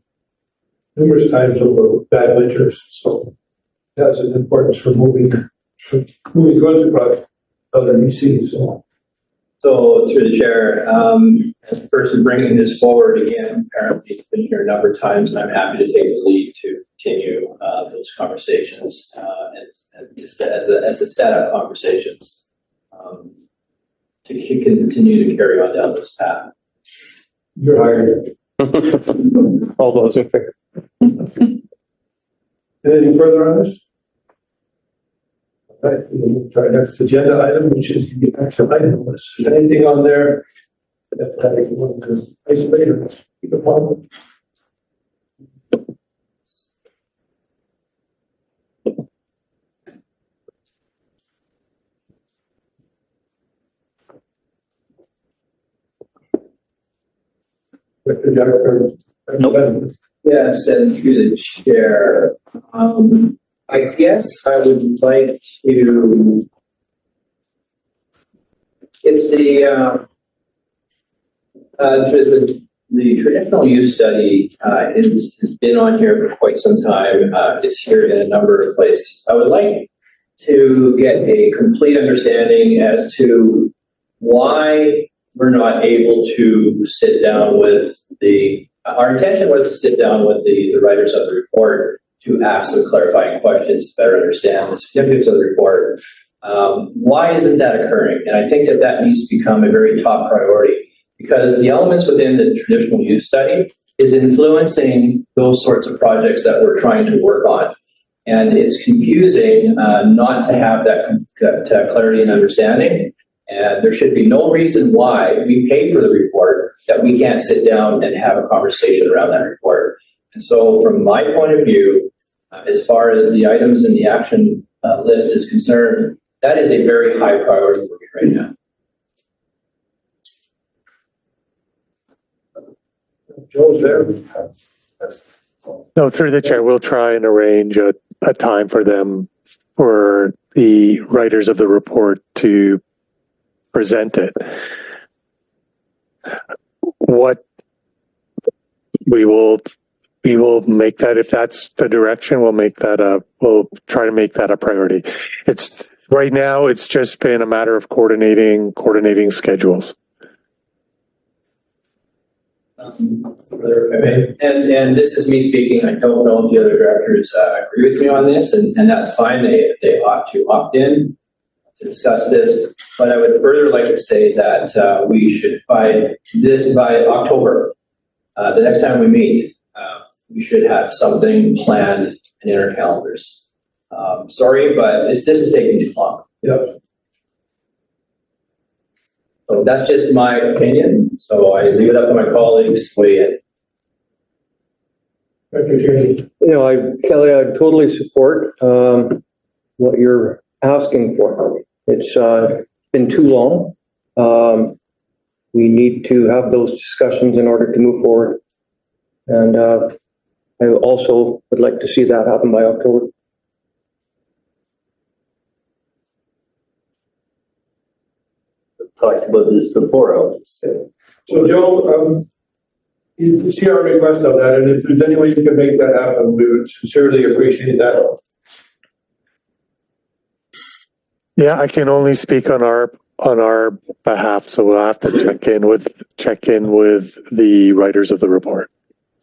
numerous times over bad winters. So that's an importance for moving goods across southern BC. So through the chair, as the person bringing this forward again, apparently it's been here a number of times, and I'm happy to take the lead to continue those conversations and just as a setup conversations to continue to carry on down this path. You're hired. All those in favor? Anything further on this? All right, we'll move to our next agenda item, which is the action item list. Anything on there that you want to isolate or keep upon? Nope. Yes, and through the chair, I guess I would like to, it's the traditional use study has been on here for quite some time. It's here in a number of places. I would like to get a complete understanding as to why we're not able to sit down with our intention was to sit down with the writers of the report to ask some clarifying questions to better understand the significance of the report. Why isn't that occurring? And I think that needs to become a very top priority because the elements within the traditional use study is influencing those sorts of projects that we're trying to work on. And it's confusing not to have that clarity and understanding. And there should be no reason why we pay for the report that we can't sit down and have a conversation around that report. And so from my point of view, as far as the items in the action list is concerned, that is a very high priority for me right now. Joe's there. No, through the chair, we'll try and arrange a time for them, for the writers of the report to present it. What we will make that, if that's the direction, we'll try to make that a priority. It's right now, it's just been a matter of coordinating schedules. And this is me speaking. I don't know if the other directors agree with me on this, and that's fine. They ought to opt in to discuss this. But I would further like to say that we should by October, the next time we meet, we should have something planned and in our calendars. Sorry, but this is taking too long. Yep. So that's just my opinion. So I leave it up to my colleagues to weigh in. Kelly, I totally support what you're asking for. It's been too long. We need to have those discussions in order to move forward. And I also would like to see that happen by October. Talked about this before, I'll just say. So Joe, you see our request on that, and if there's any way you can make that happen, we would sincerely appreciate that. Yeah, I can only speak on our behalf, so we'll have to check in with the writers of the report.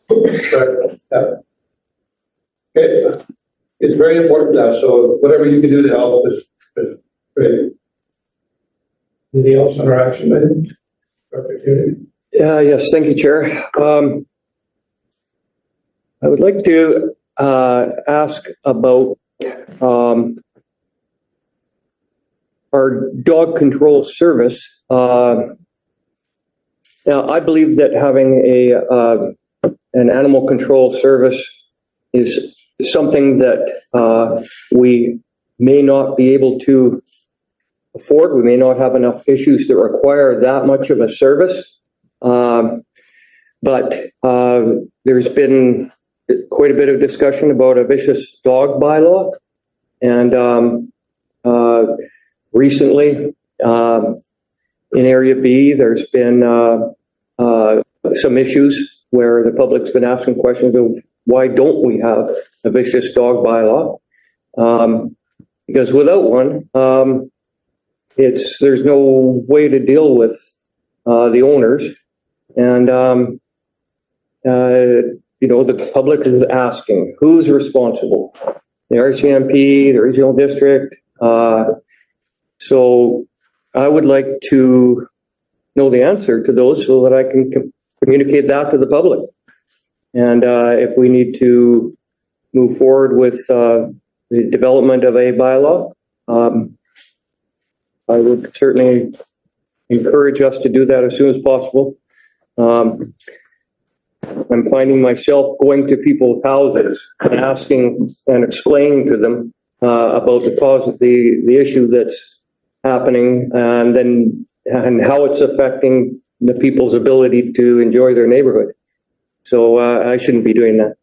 Okay. It's very important now, so whatever you can do to help is great. Anything else on our action item? Yes, thank you, Chair. I would like to ask about our dog control service. Now, I believe that having an animal control service is something that we may not be able to afford. We may not have enough issues that require that much of a service. But there's been quite a bit of discussion about a vicious dog bylaw. And recently, in Area B, there's been some issues where the public's been asking questions of why don't we have a vicious dog bylaw? Because without one, there's no way to deal with the owners, and the public is asking who's responsible. The RCMP, the regional district. So I would like to know the answer to those so that I can communicate that to the public. And if we need to move forward with the development of a bylaw, I would certainly encourage us to do that as soon as possible. I'm finding myself going to people's houses and asking and explaining to them about the cause of the issue that's happening, and how it's affecting the people's ability to enjoy their neighborhood. So I shouldn't be doing that.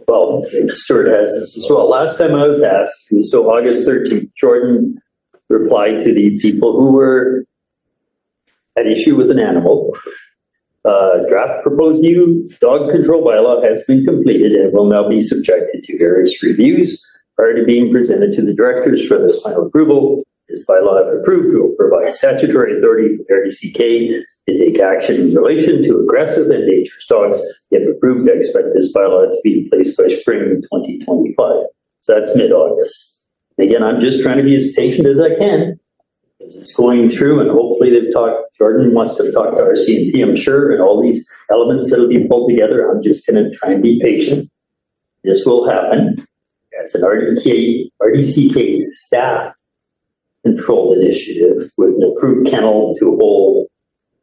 Well, Stuart has this as well. Last time I was asked, so August 13th, Jordan replied to the people who were at issue with an animal. Draft proposed new dog control bylaw has been completed and will now be subjected to various reviews prior to being presented to the directors for their final approval. This bylaw, if approved, will provide statutory authority for RDCK to take action in relation to aggressive and dangerous dogs. If approved, I expect this bylaw to be in place by spring 2025. So that's mid-August. Again, I'm just trying to be as patient as I can as it's going through, and hopefully Jordan wants to talk to RCMP, I'm sure, and all these elements that'll be pulled together. I'm just going to try and be patient. This will happen. As an RDCK staff controlled initiative with an approved kennel to hold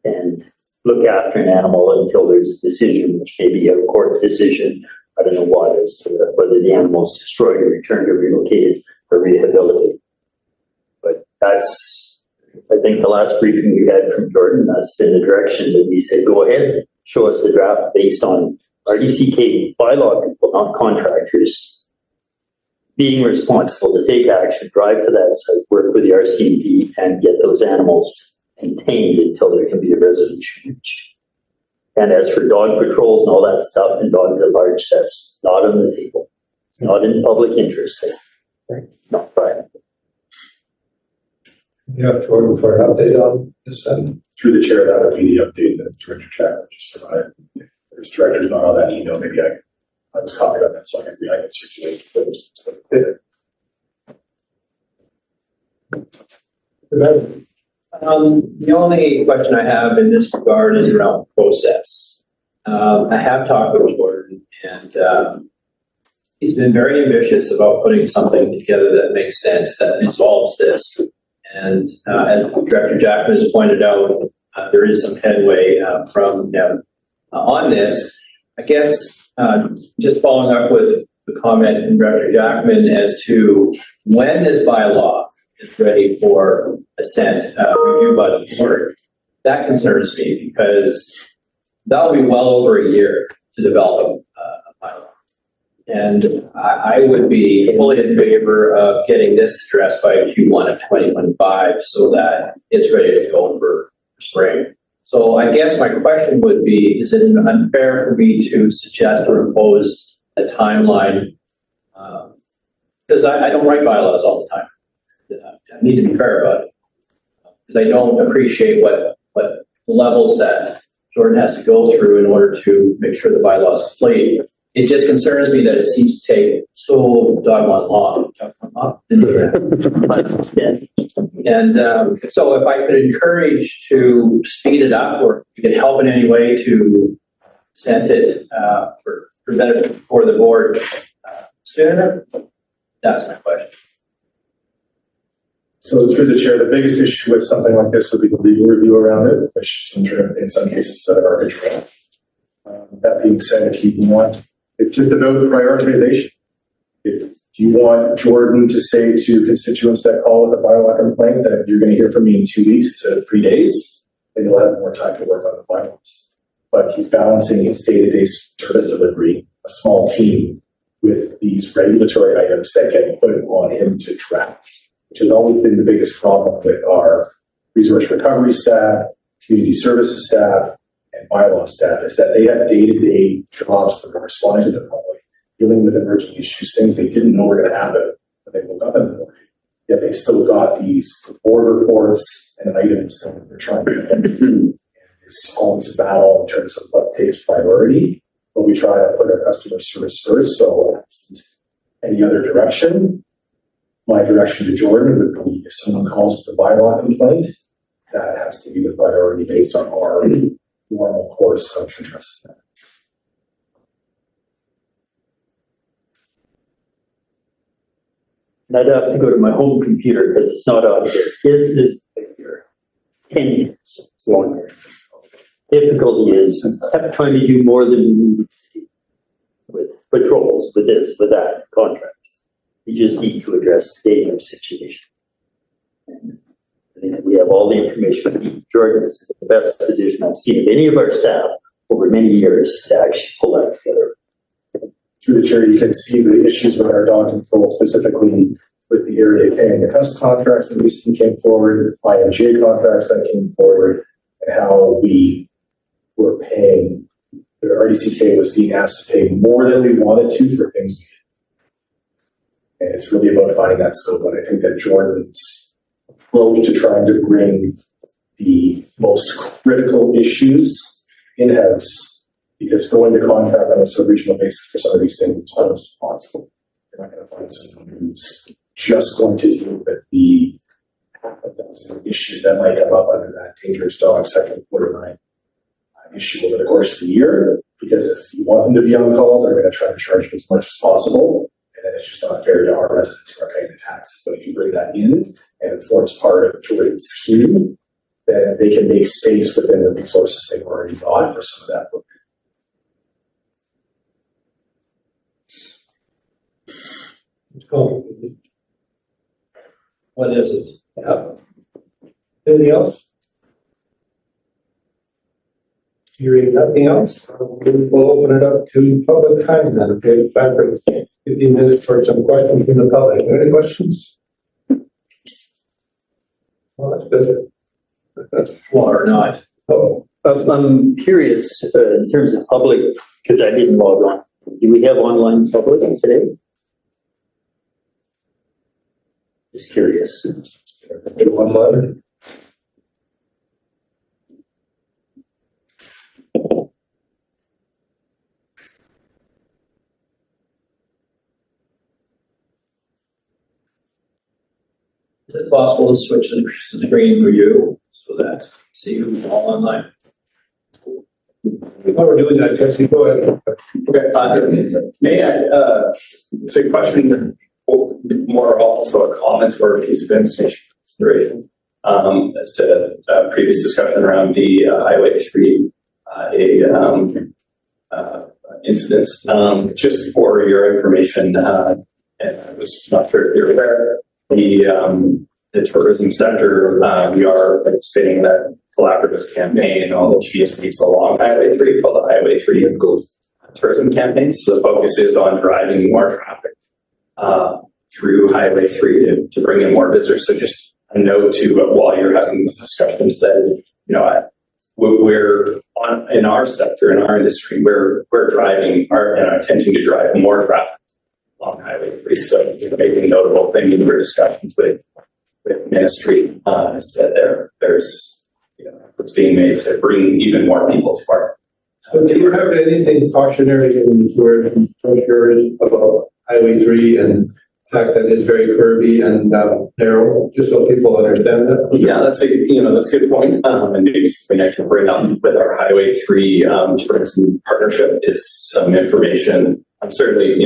and look after an animal until there's a decision, which may be a court decision. I don't know what, as to whether the animal is destroyed or returned or relocated or rehabilitated. But that's I think the last briefing we had from Jordan, that's been the direction that we said, go ahead, show us the draft based on RDCK bylaw people, not contractors, being responsible to take action, drive to that site, work with the RCMP and get those animals contained until there can be a resolution reached. And as for dog patrols and all that stuff and dogs at large, that's not on the table. It's not in public interest. Not private. Yeah, Jordan, for an update on this then? Through the chair, that would be the update that Director Jackman just provided. If there's directors not on that email, maybe I was copied on that, so I can circulate it. The only question I have in this regard is around process. I have talked with Jordan, and he's been very ambitious about putting something together that makes sense, that resolves this. And as Director Jackman has pointed out, there is some headway from him on this. I guess just following up with the comment from Director Jackman as to when this bylaw is ready for assent, review by the board, that concerns me because that'll be well over a year to develop a bylaw. And I would be fully in favor of getting this addressed by Q1 of 2025 so that it's ready to go for spring. So I guess my question would be, is it unfair for me to suggest or impose a timeline? Because I don't write bylaws all the time. I need to be fair about it. Because I don't appreciate what levels that Jordan has to go through in order to make sure the bylaw is complete. It just concerns me that it seems to take so doggone long. And so if I could encourage to speed it up, or if you could help in any way to send it for benefit for the board sooner, that's my question. So through the chair, the biggest issue with something like this would be the legal review around it, which in some cases is out of our control. That being said, if you want, it's just about prioritization. If you want Jordan to say to constituents that call with a bylaw complaint that you're going to hear from me in 2 weeks instead of 3 days, then you'll have more time to work on the bylaws. But he's balancing his day-to-day service delivery, a small team, with these regulatory items that get put on him to draft, which has always been the biggest problem with our resource recovery staff, community services staff, and bylaw staff, is that they have day-to-day jobs that are responding to the public, dealing with emerging issues, things they didn't know were going to happen when they woke up in the morning. Yet they've still got these board reports and items that they're trying to get to. It's always a battle in terms of what takes priority, but we try to put our customer service first. So any other direction, my direction to Jordan would be, if someone calls with a bylaw complaint, that has to be the priority based on our normal course of addressing that. And I'd have to go to my home computer because it's not on here. This is here. 10 years. It's longer. Difficulty is I kept trying to do more than we need to do with patrols, with this, with that, contracts. You just need to address the dangerous situation. And I think we have all the information. Jordan is in the best position I've seen of any of our staff over many years to actually pull that together. Through the chair, you can see the issues with our dog control, specifically with the area paying the custom contracts that recently came forward, IMGA contracts that came forward, and how we were paying, the RDCK was being asked to pay more than we wanted to for things we did. And it's really about finding that scope. And I think that Jordan's approach to trying to bring the most critical issues in-house, because going to contract on a sub-regional basis for some of these things is almost impossible. You're not going to find someone who's just going to deal with the issues that might come up under that dangerous dog second quarter line issue over the course of the year. Because if you want them to be on call, they're going to try to charge you as much as possible. And then it's just not fair to our residents who are paying the taxes. But if you bring that in and it forms part of Jordan's team, then they can make space within the resources they've already got for some of that work. What is it? Yeah. Anything else? Hearing nothing else, we'll open it up to public time then. Okay, time for 15 minutes for some questions from the public. Any questions? Well, that's good. That's Well, or not. oh, I'm curious, in terms of public, because I didn't log on. Do we have online public today? Just curious. one letter. Is it possible to switch the screen for you so that see who's all online? While we're doing that, Jesse, go ahead. Okay, may I, it's a question more also a comment or a piece of information consideration as to previous discussion around the Highway 3 incidents. Just for your information, and I was not sure if you're aware, the tourism sector, we are participating in that collaborative campaign, all the GSPs along Highway 3 called the Highway 3 and Go Tourism Campaign. So the focus is on driving more traffic through Highway 3 to bring in more visitors. So just a note to while you're having these discussions that, you know, we're on in our sector, in our industry, we're driving and are attempting to drive more traffic along Highway 3. So maybe a notable thing in your discussions with ministry is that there's efforts being made to bring even more people to our. So do you have anything cautionary in your brochures about Highway 3 and the fact that it's very curvy and narrow, just so people understand that? Yeah, that's a good point. And maybe something I can bring up with our Highway 3 tourism partnership is some information. I'm certainly,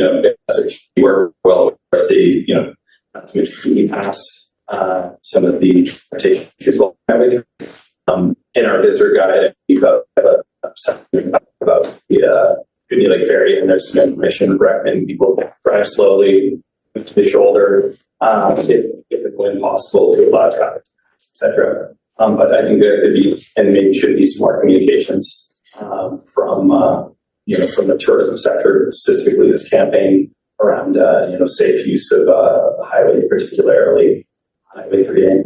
we're well aware of the, not to mention we pass some of the transportation issues along Highway 3. In our visitor guide, we've got something about the Goodney Lake Ferry, and there's some information recommending people drive slowly to the shoulder, if when possible, to allow traffic, etc. But I think there could be, and maybe should be, some more communications from the tourism sector, specifically this campaign around safe use of the highway, particularly Highway 3A.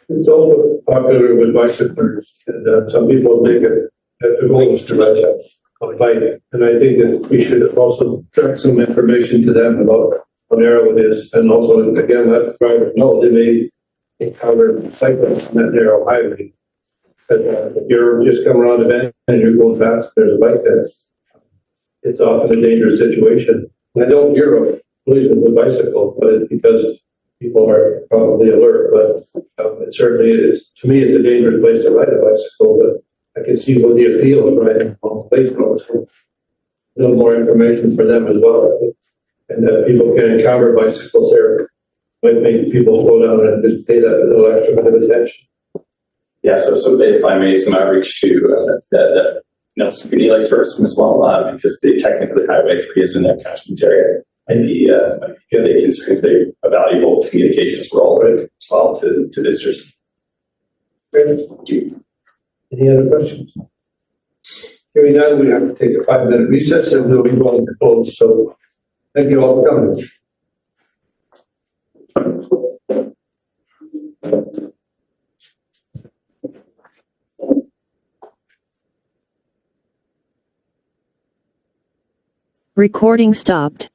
It's also popular with bicyclers, and some people make it the goal is to ride a bike. And I think that we should also track some information to them about how narrow it is, and also again let drivers know they may encounter cyclists on that narrow highway. But if you're just coming around a bend and you're going fast, there's a bike there. It's often a dangerous situation. And I don't hear of collisions with bicycles, but it's because people are probably alert. But it certainly is. To me, it's a dangerous place to ride a bicycle. But I can see what the appeal of riding on the lake roads. A little more information for them as well, and that people can encounter bicycles there. Might make people slow down and just pay that little extra bit of attention. Yeah, so if I may, some outreach to some Goodey Lake tourism as well, because technically Highway 3 is in their catchment area. Might be good. They can certainly play a valuable communications role as well to visitors. Thank you. Any other questions? Hearing none, we have to take a 5-minute recess and we'll be going to close. So thank you all for coming. Recording stopped.